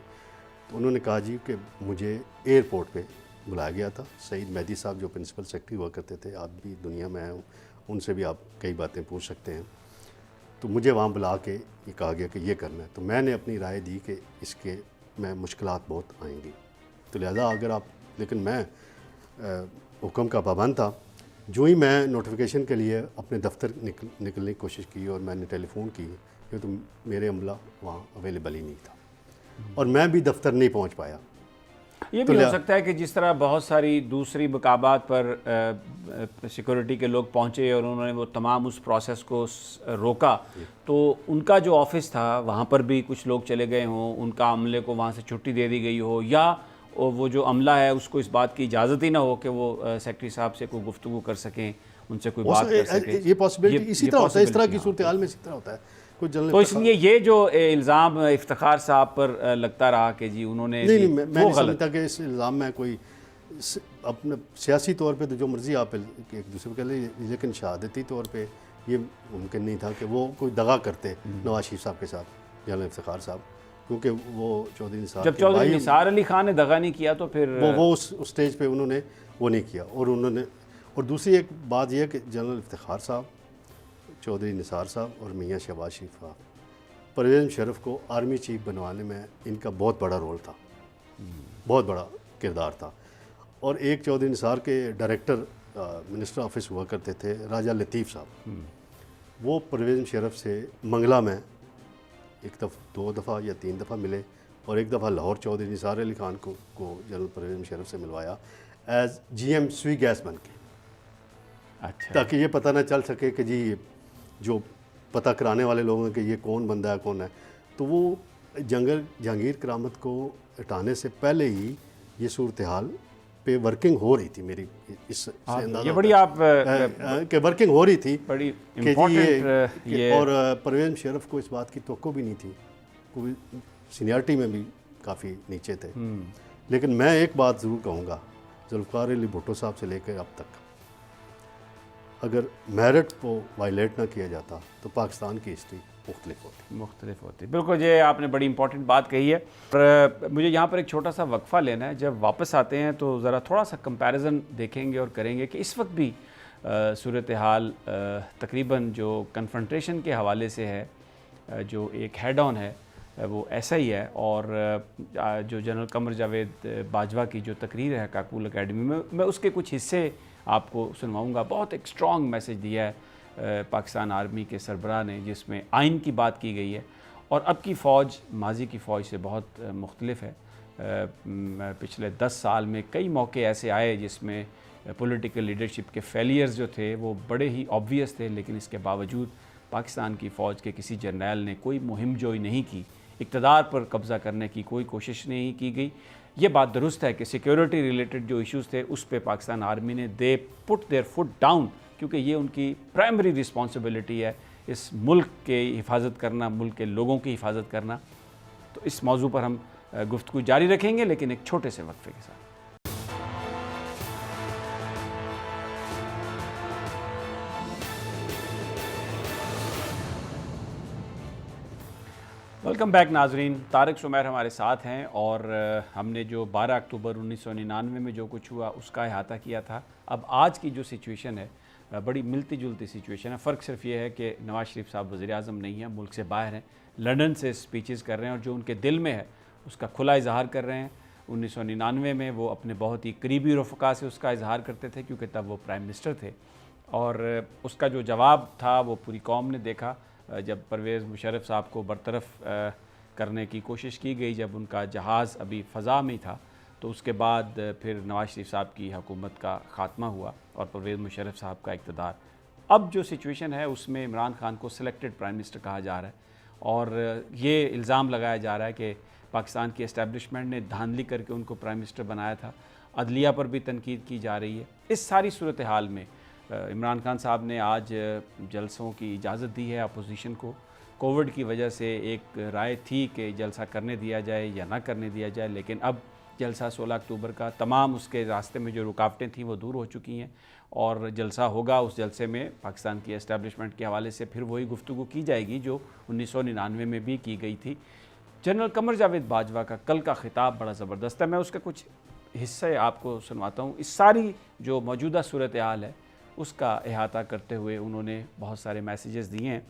तो उन्होंने कहा जी कि मुझे एयरपोर्ट पे बुलाया गया था। सईद मेहदी साहब जो प्रिंसिपल सेक्रेटरी हुआ करते थे, आप भी दुनिया में आए, उनसे भी आप कई बातें पूछ सकते हैं। तो मुझे वहाँ बुला के ये कहा गया कि ये करना है। तो मैंने अपनी राय दी कि इसके में मुश्किलात बहुत आएंगी, तो लिहाजा अगर आप, लेकिन मैं हुक्म का पाबंद था। जो ही मैं नोटिफिकेशन के लिए अपने दफ्तर निकलने की कोशिश की और मैंने टेलीफोन की, तो मेरे अमला वहाँ अवेलेबल ही नहीं था और मैं भी दफ्तर नहीं पहुँच पाया। ये भी हो सकता है कि जिस तरह बहुत सारी दूसरी मुकाबात पर सिक्योरिटी के लोग पहुंचे और उन्होंने वो तमाम उस प्रोसेस को रोका, तो उनका जो ऑफिस था वहाँ पर भी कुछ लोग चले गए हों, उनका अमले को वहाँ से छुट्टी दे दी गई हो, या वो जो अमला है उसको इस बात की इजाज़त ही ना हो कि वो सेक्रेटरी साहब से कोई गुफ्तगू कर सकें, उनसे कोई बात कर सकें। ये पॉसिबिलिटी इसी तरह होता है, इस तरह की सूरत हाल में इसी तरह होता है। तो इसलिए ये जो इल्ज़ाम इफ्तिखार साहब पर लगता रहा कि जी उन्होंने नहीं, मैं नहीं समझता कि इस इल्ज़ाम में कोई अपने सियासी तौर पे तो जो मर्ज़ी आप एक दूसरे को कह लें, लेकिन शहादती तौर पे ये मुमकिन नहीं था कि वो कोई दगा करते नवाज शरीफ साहब के साथ, जनरल इफ्तिखार साहब, क्योंकि वो चौधरी निसार, जब चौधरी निसार अली खान ने दगा नहीं किया तो फिर वो उस स्टेज पे उन्होंने वो नहीं किया। और दूसरी एक बात यह कि जनरल इफ्तिखार साहब, चौधरी निसार साहब और मियाँ शहबाज शरीफ साहब, परवेज़ मुशर्रफ को आर्मी चीफ बनवाने में इनका बहुत बड़ा रोल था, बहुत बड़ा किरदार था। और एक चौधरी निसार के डायरेक्टर मिनिस्टर ऑफिस हुआ करते थे राजा लतीफ़ साहब, वो परवेज़ मुशर्रफ से मंगला में दो दफ़ा या 3 दफ़ा मिले और एक दफ़ा लाहौर चौधरी निसार अली खान को जनरल परवेज़ मुशर्रफ से मिलवाया एज GM स्वी गैस बन के। अच्छा। ताकि ये पता ना चल सके कि जी जो पता कराने वाले लोग हैं कि ये कौन बंदा है, कौन है। तो वो जहांगीर करामत को हटाने से पहले ही ये सूरत हाल पे वर्किंग हो रही थी। मेरी इससे अंदाज़ा ये बड़ी आप कि वर्किंग हो रही थी बड़ी इम्पोर्टेंट ये, और परवेज़ मुशर्रफ को इस बात की तवक्को भी नहीं थी, कोई सीनियरिटी में भी काफ़ी नीचे थे। लेकिन मैं एक बात ज़रूर कहूँगा, जुल्फ़िकार अली भुट्टो साहब से लेकर अब तक अगर मेरिट को वायलेट ना किया जाता तो पाकिस्तान की हिस्ट्री मुख्तलिफ होती। बिल्कुल, ये आपने बड़ी इंपॉर्टेंट बात कही है। पर मुझे यहाँ पर एक छोटा सा वक्फ़ा लेना है। जब वापस आते हैं तो ज़रा थोड़ा सा कंपैरिजन देखेंगे और करेंगे कि इस वक्त भी सूरत हाल तकरीबन जो कन्फ्रंटेशन के हवाले से है, जो एक हेड ऑन है वो ऐसा ही है। और जो जनरल कमर जावेद बाजवा की जो तकरीर है काकूल एकेडमी में, मैं उसके कुछ हिस्से आपको सुनवाऊँगा। बहुत एक स्ट्रॉन्ग मैसेज दिया है पाकिस्तान आर्मी के सरबराह ने, जिसमें आइन की बात की गई है। और अब की फ़ौज माजी की फ़ौज से बहुत मुख्तलिफ है। पिछले 10 साल में कई मौके ऐसे आए जिसमें पॉलिटिकल लीडरशिप के फेलियर्स जो थे वो बड़े ही ऑब्वियस थे, लेकिन इसके बावजूद पाकिस्तान की फ़ौज के किसी जर्नैल ने कोई मुहिम जोई नहीं की, इक़्तिदार पर कब्ज़ा करने की कोई कोशिश नहीं की गई। ये बात दुरुस्त है कि सिक्योरिटी रिलेटेड जो इश्यूज़ थे उस पर पाकिस्तान आर्मी ने they put there foot down, क्योंकि ये उनकी प्राइमरी रिस्पॉन्सिबिलिटी है इस मुल्क के हिफाजत करना, मुल्क के लोगों की हिफाजत करना। तो इस मौजू पर हम गुफ्तगू जारी रखेंगे, लेकिन एक छोटे से वक्फे के साथ। वेलकम बैक नाजरीन, तारिक सुमैर हमारे साथ हैं और हमने जो 12 अक्टूबर 1999 में जो कुछ हुआ उसका अहाता किया था। अब आज की जो सिचुएशन है बड़ी मिलती जुलती सिचुएशन है। फ़र्क सिर्फ ये है कि नवाज़ शरीफ साहब वज़ीर-ए-आज़म नहीं हैं, मुल्क से बाहर हैं, लंदन से स्पीचेस कर रहे हैं और जो उनके दिल में है उसका खुला इजहार कर रहे हैं। 1999 में वो अपने बहुत ही करीबी रफ़क़ा से उसका इजहार करते थे, क्योंकि तब वो प्राइम मिनिस्टर थे। और उसका जो जवाब था वो पूरी कौम ने देखा जब परवेज़ मुशर्रफ साहब को बरतरफ करने की कोशिश की गई, जब उनका जहाज़ अभी फ़ज़ा में था। तो उसके बाद फिर नवाज़ शरीफ साहब की हुकूमत का ख़ात्मा हुआ और परवेज़ मुशर्रफ साहब का इक़्तिदार। अब जो सिचुएशन है उसमें इमरान खान को सिलेक्टेड प्राइम मिनिस्टर कहा जा रहा है और ये इल्ज़ाम लगाया जा रहा है कि पाकिस्तान की एस्टेब्लिशमेंट ने धांधली करके उनको प्राइम मिनिस्टर बनाया था। अदलिया पर भी तनकीद की जा रही है। इस सारी सूरत हाल में इमरान खान साहब ने आज जलसों की इजाज़त दी है अपोजिशन को। कोविड की वजह से एक राय थी कि जलसा करने दिया जाए या ना करने दिया जाए, लेकिन अब जलसा 16 अक्टूबर का तमाम उसके रास्ते में जो रुकावटें थीं वो दूर हो चुकी हैं और जलसा होगा। उस जलसे में पाकिस्तान की एस्टेब्लिशमेंट के हवाले से फिर वही गुफ्तगू की जाएगी जो 1999 में भी की गई थी। जनरल कमर जावेद बाजवा का कल का खिताब बड़ा ज़बरदस्त है। मैं उसके कुछ हिस्से आपको सुनवाता हूँ। इस सारी जो मौजूदा सूरत हाल है उसका अहाता करते हुए उन्होंने बहुत सारे मैसेजेस दिए हैं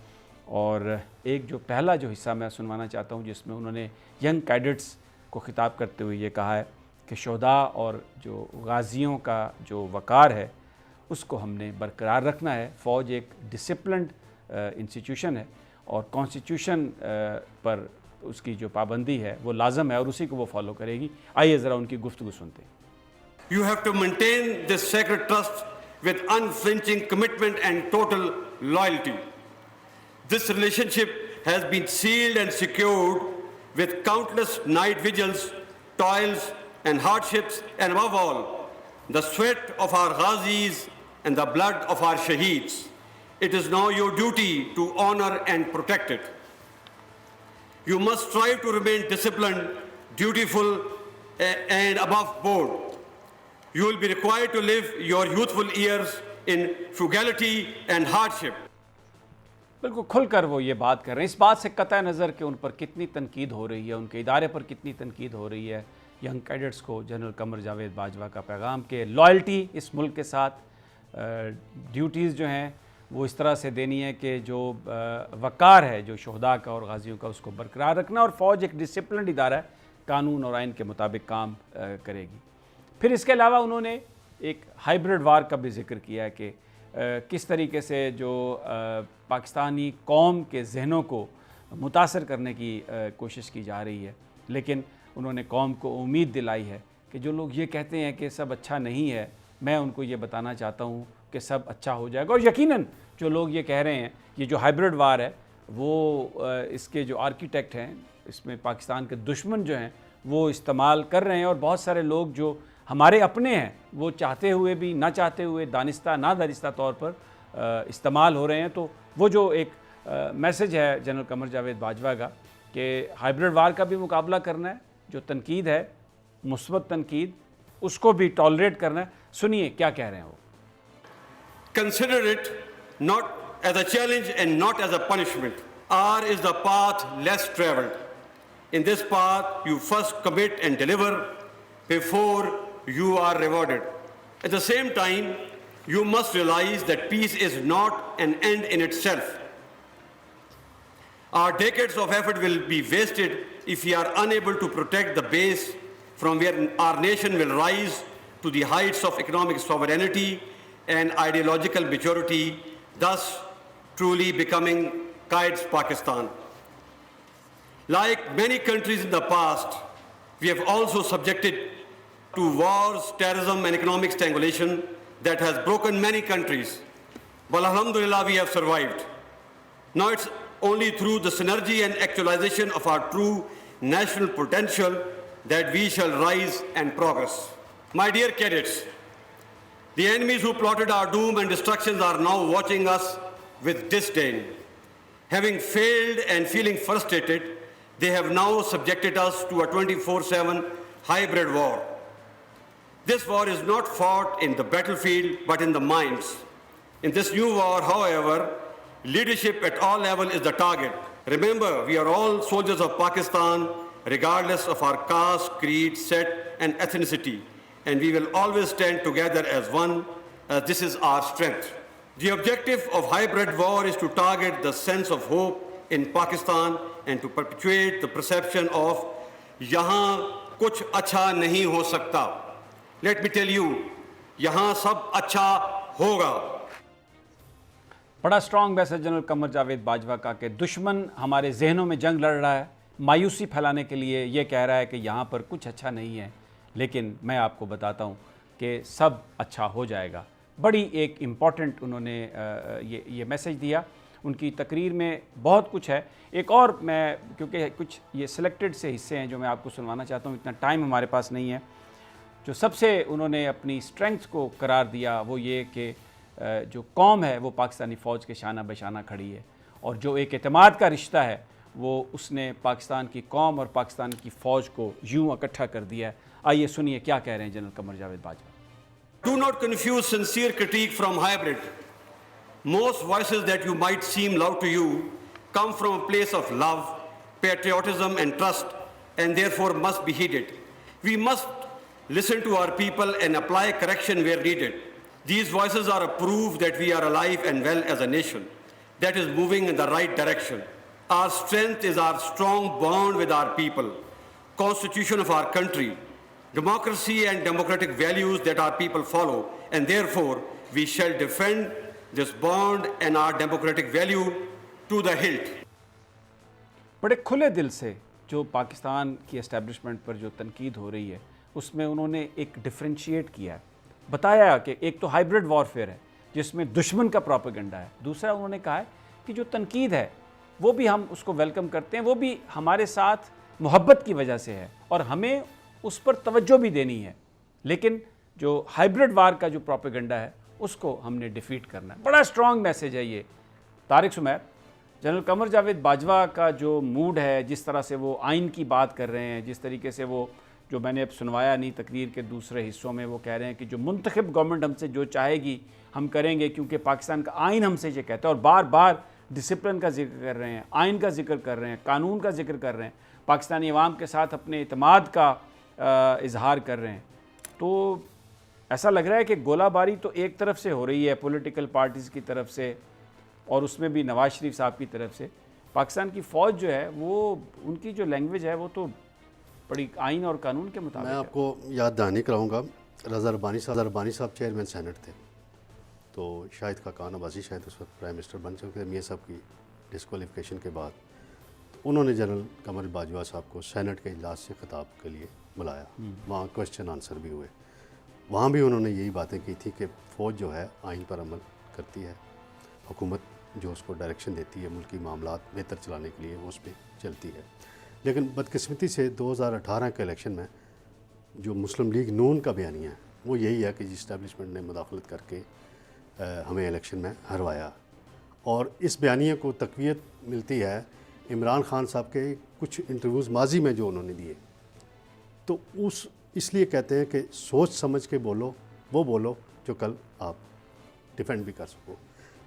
और एक जो पहला जो हिस्सा मैं सुनवाना चाहता हूँ जिसमें उन्होंने यंग कैडेट्स को ख़िताब करते हुए ये कहा है कि शोहदा और जो गाज़ियों का जो वक़ार है उसको हमने बरकरार रखना है। फ़ौज एक डिसिप्लिन्ड इंस्टीट्यूशन है और कॉन्स्टिट्यूशन पर उसकी जो पाबंदी है वो लाजम है और उसी को वो फॉलो करेगी। आइए ज़रा उनकी गुफ्तगू सुनते हैं। You have to maintain this sacred trust with unflinching commitment and total loyalty. This relationship has been sealed and secured with countless night vigils, toils and hardships, and above all, the sweat of our Ghazis and the blood of our Shaheeds. It is now your duty to honor and protect it. You must strive to remain disciplined, dutiful, and above board. You will be required to live your youthful years in frugality and hardship. बिल्कुल खुलकर वो ये बात कर रहे हैं, इस बात से कतई नज़र कि उन पर कितनी तनकीद हो रही है, उनके इदारे पर कितनी तनकीद हो रही है। यंग कैडेट्स को जनरल कमर जावेद बाजवा का पैगाम के लॉयल्टी इस मुल्क के साथ, ड्यूटीज़ जो हैं वो इस तरह से देनी है कि जो वक़ार है जो शोहदा का और गाज़ियों का उसको बरकरार रखना, और फ़ौज एक डिसिप्लिन्ड इदारा है, कानून और आइन के मुताबिक काम करेगी। फिर इसके अलावा उन्होंने एक हाइब्रिड वार का भी जिक्र किया है कि किस तरीके से जो पाकिस्तानी कौम के जहनों को मुतासर करने की कोशिश की जा रही है, लेकिन उन्होंने कौम को उम्मीद दिलाई है कि जो लोग ये कहते हैं कि सब अच्छा नहीं है, मैं उनको ये बताना चाहता हूँ कि सब अच्छा हो जाएगा। और यकीनन जो लोग ये कह रहे हैं, ये जो हाइब्रिड वार है वो इसके जो आर्किटेक्ट हैं, इसमें पाकिस्तान के दुश्मन जो हैं वो इस्तेमाल कर रहे हैं, और बहुत सारे लोग जो हमारे अपने हैं वो चाहते हुए भी ना चाहते हुए, दानिस्ता ना दानिस्ता तौर पर इस्तेमाल हो रहे हैं। तो वो जो एक मैसेज है जनरल कमर जावेद बाजवा का कि हाइब्रिड वार का भी मुकाबला करना है, जो तनकीद है मुस्बत तनकीद उसको भी टॉलरेट करना है। सुनिए क्या कह रहे हैं वो। Consider it not as a challenge and not as a punishment. R is the path less traveled. In this path, you first commit and deliver before you are rewarded. At the same time, you must realize that peace is not an end in itself. Our decades of effort will be wasted if we are unable to protect the base from where our nation will rise to the heights of economic sovereignty and ideological maturity, thus truly becoming Qaid's Pakistan. Like many countries in the past, we have also subjected to wars, terrorism, and economic strangulation that has broken many countries. But alhamdulillah, we have survived. Now it's only through the synergy and actualization of our true national potential that we shall rise and progress. My dear cadets, the enemies who plotted our doom and destructions are now watching us with disdain. Having failed and feeling frustrated, they have now subjected us to a 24/7 hybrid war. This war is not fought in the battlefield, but in the minds. In this new war, however, leadership at all levels is the target. Remember, we are all soldiers of Pakistan, regardless of our caste, creed, set, and ethnicity. And we will always stand together as one, as this is our strength. The objective of hybrid war is to target the sense of hope in Pakistan and to perpetuate the perception of yahan kuch acha nahi ho sakta. Let me tell you, yahan sab acha hoga. बड़ा strong message general Qamar Javed Bajwa का कि दुश्मन हमारे जहनों में जंग लड़ रहा है, मायूसी फैलाने के लिए ये कह रहा है कि यहाँ पर कुछ अच्छा नहीं है, लेकिन मैं आपको बताता हूँ कि सब अच्छा हो जाएगा। बड़ी एक इम्पॉर्टेंट उन्होंने ये मैसेज दिया। उनकी तकरीर में बहुत कुछ है। एक और मैं, क्योंकि कुछ ये सिलेक्टेड से हिस्से हैं जो मैं आपको सुनवाना चाहता हूँ, इतना टाइम हमारे पास नहीं है। जो सबसे उन्होंने अपनी स्ट्रेंथ को करार दिया वो ये कि जो कौम है वो पाकिस्तानी फ़ौज के शाना बशाना खड़ी है, और जो एक एतमाद का रिश्ता है वो उसने पाकिस्तान की कौम और पाकिस्तान की फ़ौज को यूँ इकट्ठा कर दिया है। आइए सुनिए क्या कह रहे हैं general Qamar Javed Bajwa. Do not confuse sincere critique from hybrid. Most voices that you might seem loud to you come from a place of love, patriotism, and trust, and therefore must be heeded. We must listen to our people and apply correction where needed. These voices are a proof that we are alive and well as a nation that is moving in the right direction. Our strength is our strong bond with our people, constitution of our country, democracy and democratic values that our people follow, and therefore we shall defend this bond and our democratic value to the hilt. बड़े खुले दिल से जो पाकिस्तान की establishment पर जो तनकीद हो रही है उसमें उन्होंने एक डिफ्रेंशिएट किया है, बताया कि एक तो हाइब्रिड वॉरफेयर है जिसमें दुश्मन का प्रोपेगेंडा है, दूसरा उन्होंने कहा है कि जो तनकीद है वो भी हम उसको वेलकम करते हैं, वो भी हमारे साथ मोहब्बत की वजह से है और हमें उस पर तवज्जो भी देनी है, लेकिन जो हाइब्रिड वार का जो प्रोपेगेंडा है उसको हमने डिफीट करना है। बड़ा स्ट्रॉन्ग मैसेज है ये। तारिक सुमैर, जनरल कमर जावेद बाजवा का जो मूड है, जिस तरह से वो आइन की बात कर रहे हैं, जिस तरीके से वो, जो मैंने अब सुनवाया नहीं तकरीर के दूसरे हिस्सों में, वो कह रहे हैं कि जो मुंतखब गवर्नमेंट हमसे जो चाहेगी हम करेंगे क्योंकि पाकिस्तान का आइन हमसे ये कहता है, और बार बार डिसिप्लिन का जिक्र कर रहे हैं, आइन का जिक्र कर रहे हैं, कानून का जिक्र कर रहे हैं, पाकिस्तानी अवाम के साथ अपने इत्मीनान का इजहार कर रहे हैं। तो ऐसा लग रहा है कि गोलाबारी तो एक तरफ से हो रही है पॉलिटिकल पार्टीज़ की तरफ से, और उसमें भी नवाज शरीफ साहब की तरफ से। पाकिस्तान की फ़ौज जो है वो, उनकी जो लैंग्वेज है वो तो बड़ी आइन और कानून के मुताबिक। मैं आपको याद दहानी कराऊंगा, रज़ा रब्बानी साहब चेयरमैन सेनेट थे, तो शाहिद खाकान अब्बासी शायद उस वक्त प्राइम मिनिस्टर बन चुके थे मियाँ साहब की डिस्क्वालिफिकेशन के बाद। तो उन्होंने जनरल कमर बाजवा साहब को सेनेट के इजलास से खिताब के लिए बुलाया, वहाँ क्वेश्चन आंसर भी हुए। वहाँ भी उन्होंने यही बातें की थी कि फ़ौज जो है आइन पर अमल करती है, हुकूमत जो उसको डायरेक्शन देती है मुल्की मामलात बेहतर चलाने के लिए वो उस पर चलती है। लेकिन बदकिस्मती से 2018 के इलेक्शन में जो मुस्लिम लीग नून का बयानिया है वो यही है कि इस्टेब्लिशमेंट ने मुदाखलत करके हमें इलेक्शन में हरवाया, और इस बयानिया को तक़वियत मिलती है इमरान खान साहब के कुछ इंटरव्यूज़ माजी में जो उन्होंने दिए। तो इसलिए कहते हैं कि सोच समझ के बोलो, वो बोलो जो कल आप डिफेंड भी कर सको।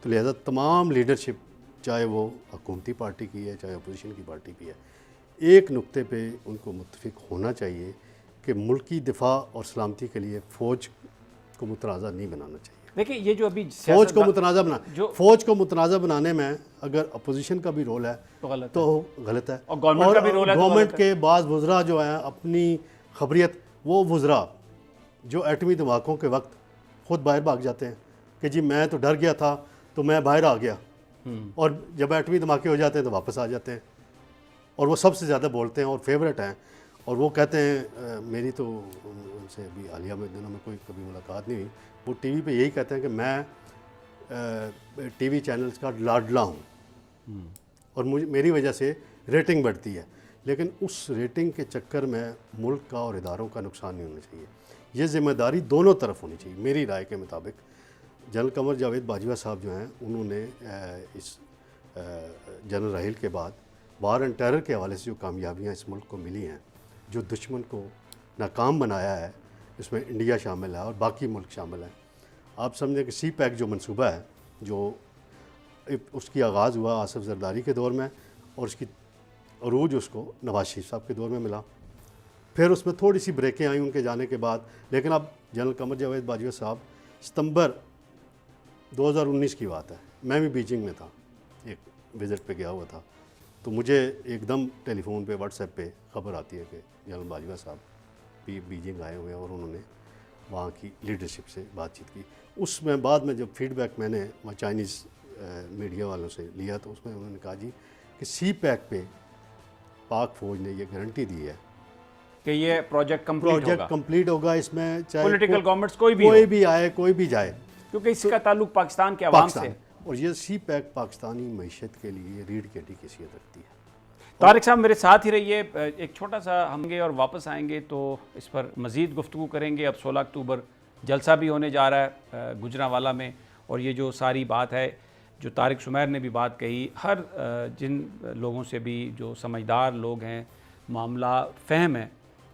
तो लिहाजा तमाम लीडरशिप चाहे वो हुकूमती पार्टी की है चाहे अपोजिशन की पार्टी की है, एक नुक्ते पे उनको मुत्तफिक होना चाहिए कि मुल्क की दिफा और सलामती के लिए फ़ौज को मुतनाज़ा नहीं बनाना चाहिए। देखिए ये जो अभी फ़ौज को मुतनाज़ा बना जो फ़ौज को मुतनाज़ा बनाने में अगर अपोजिशन का भी रोल है तो गलत है, और गवर्नमेंट का भी रोल है तो गवर्नमेंट गलत है। के बाज़ वज़रा जो हैं अपनी खबरियत, वो वज़रा जो एटमी धमाकों के वक्त ख़ुद बाहर भाग जाते हैं कि जी मैं तो डर गया था तो मैं बाहर आ गया, और जब एटमी धमाके हो जाते हैं तो वापस आ जाते हैं, और वो सबसे ज़्यादा बोलते हैं और फेवरेट हैं, और वो कहते हैं मेरी तो उनसे अभी हालिया में दिनों में कोई कभी मुलाकात नहीं हुई, वो टीवी पे यही कहते हैं कि मैं टीवी चैनल्स का लाडला हूँ और मेरी वजह से रेटिंग बढ़ती है, लेकिन उस रेटिंग के चक्कर में मुल्क का और इदारों का नुकसान नहीं होना चाहिए। ये ज़िम्मेदारी दोनों तरफ होनी चाहिए। मेरी राय के मुताबिक जनरल कमर जावेद बाजवा साहब जो हैं उन्होंने इस जनरल राहिल के बाद वार एंड टेरर के हवाले से जो कामयाबियाँ इस मुल्क को मिली हैं, जो दुश्मन को नाकाम बनाया है, इसमें इंडिया शामिल है और बाकी मुल्क शामिल हैं। आप समझें कि सी पैक जो मंसूबा है, जो उसकी आगाज़ हुआ आसिफ जरदारी के दौर में और उसकी अरूज उसको नवाज शरीफ साहब के दौर में मिला, फिर उसमें थोड़ी सी ब्रेकें आई उनके जाने के बाद, लेकिन अब जनरल कमर जावेद बाजवा साहब सितंबर 2019 की बात है, मैं भी बीजिंग में था, एक विज़िट पे गया हुआ था, तो मुझे एकदम टेलीफोन पे व्हाट्सएप पे ख़बर आती है कि जनरल बाजवा साहब भी बीजिंग आए हुए हैं और उन्होंने वहाँ की लीडरशिप से बातचीत की। उसमें बाद में जब फीडबैक मैंने वहाँ चाइनीज़ मीडिया वालों से लिया तो उसमें उन्होंने कहा जी कि सी पैक पे पाक फ़ौज ने ये गारंटी दी है कि ये प्रोजेक्ट कंप्लीट होगा, इसमें चाहे पॉलिटिकल गवर्नमेंट्स कोई भी आए कोई भी जाए, क्योंकि इसका ताल्लुक पाकिस्तान के अवाम से। और ये सी पैक पाकिस्तानी मैशत के लिए रीढ़ की हड्डी की हैसियत रखती है। तारिक साहब मेरे साथ ही रहिए, एक छोटा सा हमगे और वापस आएंगे तो इस पर मज़ीद गुफ्तगू करेंगे। अब 16 अक्टूबर जलसा भी होने जा रहा है गुजरांवाला में, और ये जो सारी बात है जो तारिक शुमैर ने भी बात कही, हर जिन लोगों से भी जो समझदार लोग हैं, मामला फ़हम है,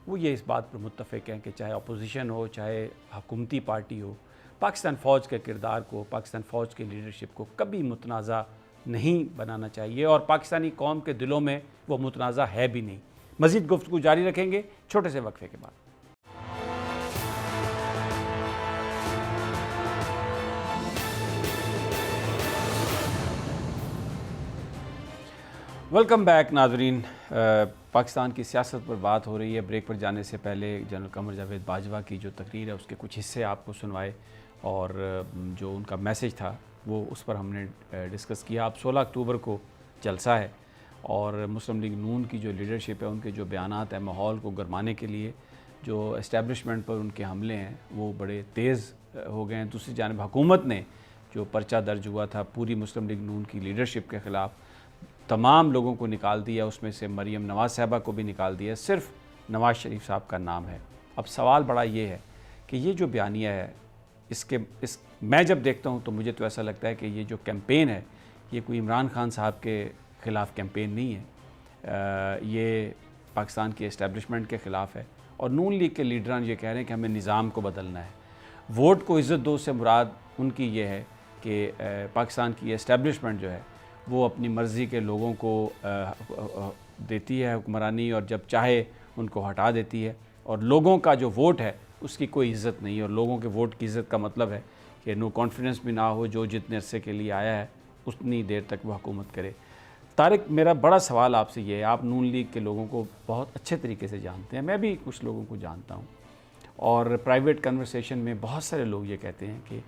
वो ये इस बात पर मुत्तफ़िक़ हैं कि चाहे अपोजिशन हो चाहे हुकूमती पार्टी हो, पाकिस्तान फ़ौज के किरदार को, पाकिस्तान फ़ौज की लीडरशिप को कभी मुतनाज़ा नहीं बनाना चाहिए, और पाकिस्तानी कौम के दिलों में वो मुतनाज़ा है भी नहीं। मज़ीद गुफ्तगू जारी रखेंगे छोटे से वक्फे के बाद। वेलकम बैक नाज़रीन। पाकिस्तान की सियासत पर बात हो रही है। ब्रेक पर जाने से पहले जनरल कमर जावेद बाजवा की जो तकरीर है उसके कुछ हिस्से आपको सुनवाए, और जो उनका मैसेज था वो उस पर हमने डिस्कस किया। अब 16 अक्टूबर को जलसा है और मुस्लिम लीग नून की जो लीडरशिप है, उनके जो बयानात हैं माहौल को गरमाने के लिए, जो इस्टेब्लिशमेंट पर उनके हमले हैं वो बड़े तेज़ हो गए हैं। दूसरी जानिब हुकूमत ने जो पर्चा दर्ज हुआ था पूरी मुस्लिम लीग नून की लीडरशिप के ख़िलाफ़, तमाम लोगों को निकाल दिया, उसमें से मरीम नवाज़ साहबा को भी निकाल दिया, सिर्फ नवाज़ शरीफ साहब का नाम है। अब सवाल बड़ा ये है कि ये जो बयानिया है, मैं जब देखता हूँ तो मुझे तो ऐसा लगता है कि ये जो कैंपेन है ये कोई इमरान खान साहब के ख़िलाफ़ कैंपेन नहीं है, ये पाकिस्तान की इस्टेब्लिशमेंट के ख़िलाफ़ है। और नून लीग के लीडरान ये कह रहे हैं कि हमें निज़ाम को बदलना है। वोट को इज़्ज़त दो से मुराद उनकी ये है कि पाकिस्तान की इस्टेब्लिशमेंट जो है वो अपनी मर्ज़ी के लोगों को देती है हुक्मरानी, और जब चाहे उनको हटा देती है, और लोगों का जो वोट है उसकी कोई इज़्ज़त नहीं है। और लोगों के वोट की इज़्ज़त का मतलब है कि नो कॉन्फिडेंस भी ना हो, जो जितने अरसे के लिए आया है उतनी देर तक वह हुकूमत करे। तारिक, मेरा बड़ा सवाल आपसे ये है, आप नून लीग के लोगों को बहुत अच्छे तरीके से जानते हैं, मैं भी कुछ लोगों को जानता हूँ, और प्राइवेट कन्वर्सेशन में बहुत सारे लोग ये कहते हैं कि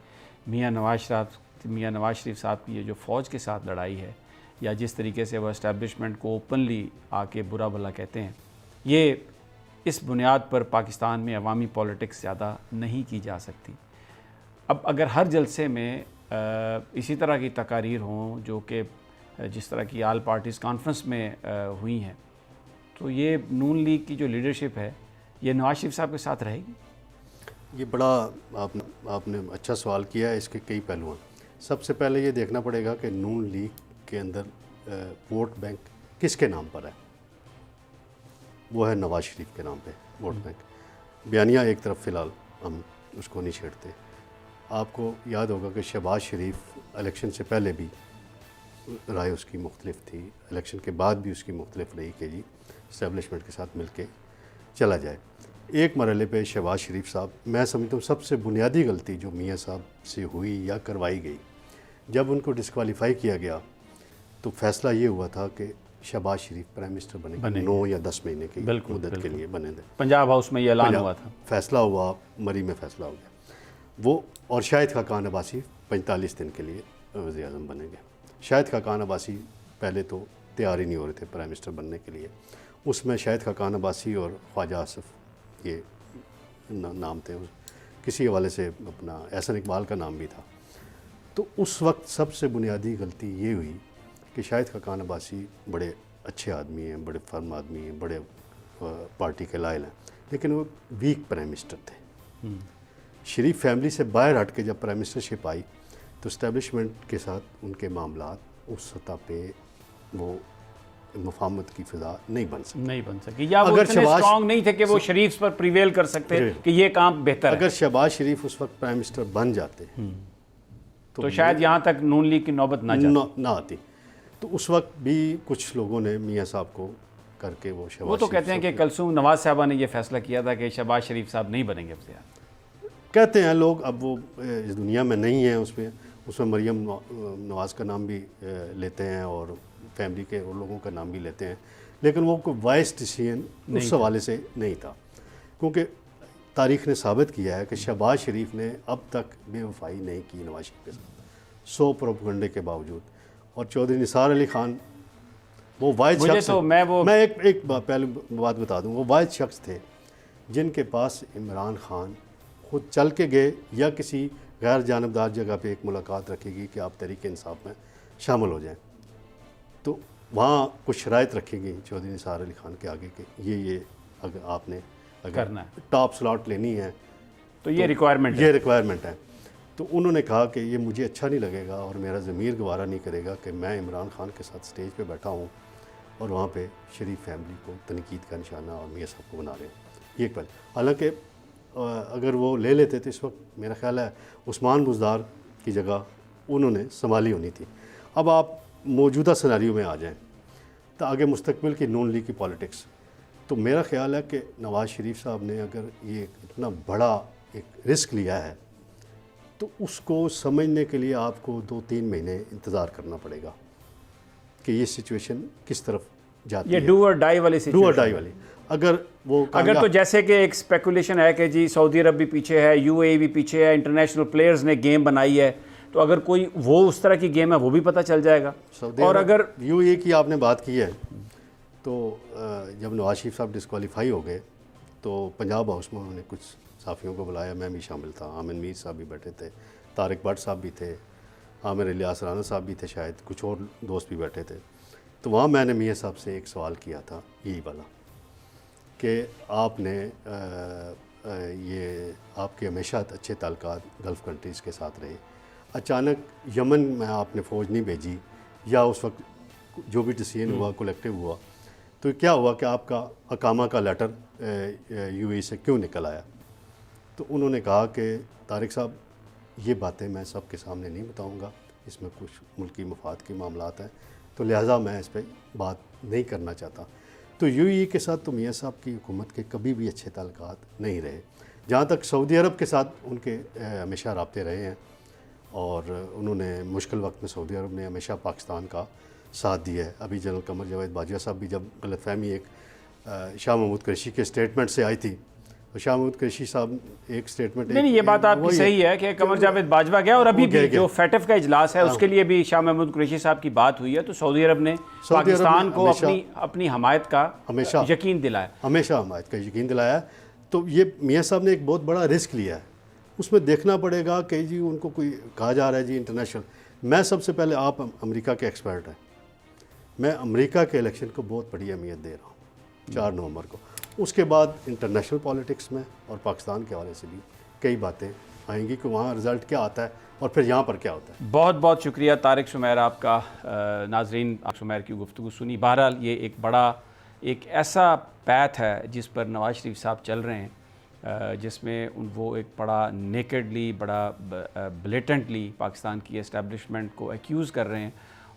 मियाँ नवाज शरीफ साहब की ये जो फ़ौज के साथ लड़ाई है, या जिस तरीके से वह इस्टेब्लिशमेंट को ओपनली आके बुरा भला कहते हैं, ये इस बुनियाद पर पाकिस्तान में अवामी पॉलिटिक्स ज़्यादा नहीं की जा सकती। अब अगर हर जलसे में इसी तरह की तकारीर हों जो कि जिस तरह की आल पार्टीज़ कॉन्फ्रेंस में हुई हैं, तो ये नून लीग की जो लीडरशिप है ये नवाज शरीफ साहब के साथ रहेगी? ये बड़ा आपने अच्छा सवाल किया है। इसके कई पहलू हैं। सबसे पहले ये देखना पड़ेगा कि नून लीग के अंदर वोट बैंक किसके नाम पर है। वो है नवाज शरीफ के नाम पे वोट बैंक। बयानिया एक तरफ फ़िलहाल हम उसको नहीं छेड़ते। आपको याद होगा कि शहबाज शरीफ इलेक्शन से पहले भी राय उसकी मुख्तलिफ थी, इलेक्शन के बाद भी उसकी मुख्तलिफ रही कि जी इस्टेब्लिशमेंट के साथ मिल के चला जाए। एक मरहले पे शहबाज शरीफ साहब, मैं समझता हूँ सबसे बुनियादी गलती जो मियाँ साहब से हुई या करवाई गई, जब उनको डिस्क्वालीफाई किया गया तो फैसला ये हुआ था कि शहबाज शरीफ प्राइम मिनिस्टर बने 9 या 10 महीने की मुद्दत के लिए बने थे। पंजाब हाउस में ये ऐलान हुआ था, फैसला हुआ, मरी में फैसला हो गया वो, और शाहिद खाकान अब्बासी 45 दिन के लिए वज़ीर आज़म बनेंगे। शाहिद खाकान अब्बासी पहले तो तैयार ही नहीं हो रहे थे प्राइम मिनिस्टर बनने के लिए, उसमें शाहिद खाकान अब्बासी और ख्वाजा आसिफ ये नाम थे, किसी हवाले से अपना एहसन इकबाल का नाम भी था। तो उस वक्त सबसे बुनियादी गलती ये हुई कि शाहिद खाकान अब्बासी बड़े अच्छे आदमी हैं, बड़े फर्म आदमी हैं, बड़े पार्टी के लायल हैं, लेकिन वो वीक प्राइम मिनिस्टर थे। शरीफ फैमिली से बाहर हट के जब प्राइम मिनिस्टरशिप आई तो इस्टेब्लिशमेंट के साथ उनके मामलात उस सतह पे वो मुफाहमत की फ़िज़ा नहीं बन सकी, या वो इतने स्ट्रॉन्ग नहीं थे कि वो शरीफ पर प्रिवेल कर सकते कि ये काम बेहतर है। अगर शहबाज शरीफ उस वक्त प्राइम मिनिस्टर बन जाते तो शायद यहाँ तक नून लीग की नौबत ना आती। तो उस वक्त भी कुछ लोगों ने मियाँ साहब को करके वो तो कहते हैं कि कलसूम नवाज साहबा ने ये फैसला किया था कि शहबाज शरीफ साहब नहीं बनेंगे वज़ीर, कहते हैं लोग। अब वो इस दुनिया में नहीं है, उसमें मरियम नवाज़ का नाम भी लेते हैं और फैमिली के और लोगों का नाम भी लेते हैं, लेकिन वो कोई वाइस डिसीजन उस हवाले से नहीं था, क्योंकि तारीख़ ने साबित किया है कि शहबाज शरीफ ने अब तक बेवफाई नहीं की नवाज शरीफ के साथ 100 प्रोपगंडे के बावजूद। और चौधरी निसार अली खान वो वाहिद शख्स, तो मैं एक पहले बात बता दूँ, वो वाहिद शख्स थे जिनके पास इमरान खान खुद चल के गए या किसी गैर जानबदार जगह पे एक मुलाकात रखेगी कि आप तहरीक इंसाफ में शामिल हो जाएं, तो वहाँ कुछ शराइत रखी गई चौधरी निसार अली खान के आगे कि ये अगर आपने करना है, टॉप स्लॉट लेनी है तो ये रिक्वायरमेंट है। तो उन्होंने कहा कि ये मुझे अच्छा नहीं लगेगा और मेरा ज़मीर गवारा नहीं करेगा कि मैं इमरान खान के साथ स्टेज पे बैठा हूँ और वहाँ पे शरीफ फैमिली को तनकीद का निशाना और मियाँ साहब को बना रहे हैं। ये एक बात, हालांकि अगर वो ले लेते तो इस वक्त मेरा ख्याल है उस्मान बुज़दार की जगह उन्होंने संभाली होनी थी। अब आप मौजूदा सिनेरियो में आ जाएं तो आगे मुस्तकबिल की नून लीग की पॉलिटिक्स, तो मेरा ख्याल है कि नवाज़ शरीफ साहब ने अगर ये इतना बड़ा एक रिस्क लिया है तो उसको समझने के लिए आपको 2-3 महीने इंतज़ार करना पड़ेगा कि ये सिचुएशन किस तरफ जाती है। ये डू और डाई वाली अगर तो जैसे कि एक स्पेकुलेशन है कि जी सऊदी अरब भी पीछे है, यूएई भी पीछे है, इंटरनेशनल प्लेयर्स ने गेम बनाई है, तो अगर कोई वो उस तरह की गेम है वो भी पता चल जाएगा। और अगर यूएई की आपने बात की है तो जब नवाज शरीफ साहब डिस्क्वालीफाई हो गए तो पंजाब हाउस में उन्होंने कुछ साफ़ियों को बुलाया, मैं भी शामिल था, आमिर मीर साहब भी बैठे थे, तारिक भट्ट साहब भी थे, आमिर इलियास राना साहब भी थे, शायद कुछ और दोस्त भी बैठे थे। तो वहाँ मैंने मियाँ साहब से एक सवाल किया था यही वाला कि आपने ये आपके हमेशा अच्छे ताल्लुकात गल्फ़ कंट्रीज़ के साथ रहे, अचानक यमन में आपने फ़ौज नहीं भेजी या उस वक्त जो भी डिसीजन हुआ कलेक्टिव हुआ, तो क्या हुआ कि आपका अकामा का लेटर यूएई से क्यों निकल आया? तो उन्होंने कहा कि तारिक साहब ये बातें मैं सबके सामने नहीं बताऊंगा, इसमें कुछ मुल्की मफाद के मामलात हैं, तो लिहाजा मैं इस पर बात नहीं करना चाहता। तो यूएई के साथ तो मियाँ साहब की हुकूमत के कभी भी अच्छे ताल्लुकात नहीं रहे। जहाँ तक सऊदी अरब के साथ उनके हमेशा राब्ते रहे हैं और उन्होंने मुश्किल वक्त में सऊदी अरब ने हमेशा पाकिस्तान का साथ दिया है। अभी जनरल कमर जावेद बाजवा साहब भी जब गलतफहमी एक शाह महमूद कुरैशी के स्टेटमेंट से आई थी तो शाह महमूद कुरैशी साहब एक स्टेटमेट नहीं, ये बात आपकी सही है कि कमर जावेद बाजवा गया और अभी भी जो फैटफ का इजलास है उसके लिए भी शाह महमूद कुरैशी साहब की बात हुई है। तो सऊदी अरब ने पाकिस्तान को अपनी हमायत का हमेशा यकीन दिलाया। तो ये मियाँ साहब ने एक बहुत बड़ा रिस्क लिया है, उसमें देखना पड़ेगा कि जी उनको कोई कहा जा रहा है जी इंटरनेशनल। मैं सबसे पहले, आप अमेरिका के एक्सपर्ट हैं, मैं अमेरिका के इलेक्शन को बहुत बड़ी अहमियत दे रहा हूँ 4 नवंबर को। उसके बाद इंटरनेशनल पॉलिटिक्स में और पाकिस्तान के हवाले से भी कई बातें आएंगी कि वहाँ रिज़ल्ट क्या आता है और फिर यहाँ पर क्या होता है। बहुत बहुत शुक्रिया तारिक सुमैर आपका। नाजरीन, आप सुमैर की गुफ्तगू सुनी। बहरहाल ये एक ऐसा पैथ है जिस पर नवाज शरीफ साहब चल रहे हैं, जिसमें वो एक बड़ा नेकेडली, बड़ा ब्लेटेंटली पाकिस्तान की एस्टेब्लिशमेंट को एक्यूज़ कर रहे हैं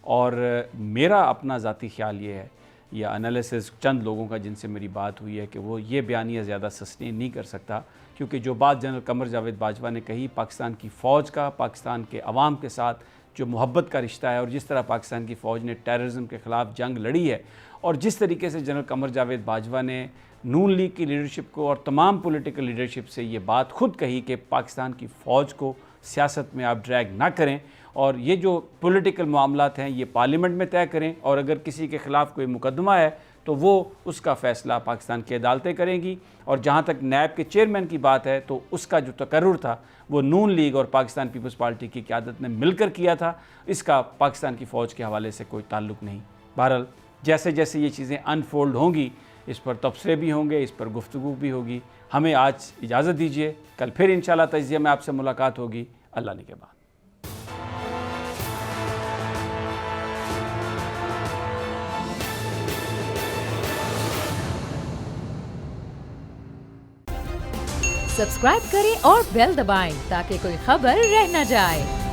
और मेरा अपना ज़ाती ख्याल ये है या एनालिसिस चंद लोगों का जिनसे मेरी बात हुई है कि वो ये बयानिया ज़्यादा सस्टेन नहीं कर सकता, क्योंकि जो बात जनरल कमर जावेद बाजवा ने कही, पाकिस्तान की फ़ौज का पाकिस्तान के अवाम के साथ जो मोहब्बत का रिश्ता है और जिस तरह पाकिस्तान की फ़ौज ने टेररिज्म के ख़िलाफ़ जंग लड़ी है और जिस तरीके से जनरल कमर जावेद बाजवा ने नून लीग की लीडरशिप को और तमाम पॉलिटिकल लीडरशिप से ये बात खुद कही कि पाकिस्तान की फ़ौज को सियासत में आप ड्रैग ना करें और ये जो पॉलिटिकल मामलात हैं ये पार्लियामेंट में तय करें, और अगर किसी के ख़िलाफ़ कोई मुकदमा है तो वो उसका फ़ैसला पाकिस्तान की अदालतें करेंगी। और जहाँ तक नैब के चेयरमैन की बात है तो उसका जो तकर्रुर था वो नून लीग और पाकिस्तान पीपल्स पार्टी की क़यादत ने मिलकर किया था, इसका पाकिस्तान की फ़ौज के हवाले से कोई ताल्लुक़ नहीं। बहरहाल जैसे जैसे ये चीज़ें अनफोल्ड होंगी इस पर तबसरे भी होंगे, इस पर गुफ्तगू भी होगी। हमें आज इजाज़त दीजिए, कल फिर इंशाअल्लाह तज्ज़िया में आपसे मुलाकात होगी। अल्लाह ने के बाद। सब्सक्राइब करें और बेल दबाएं ताकि कोई खबर रह न जाए।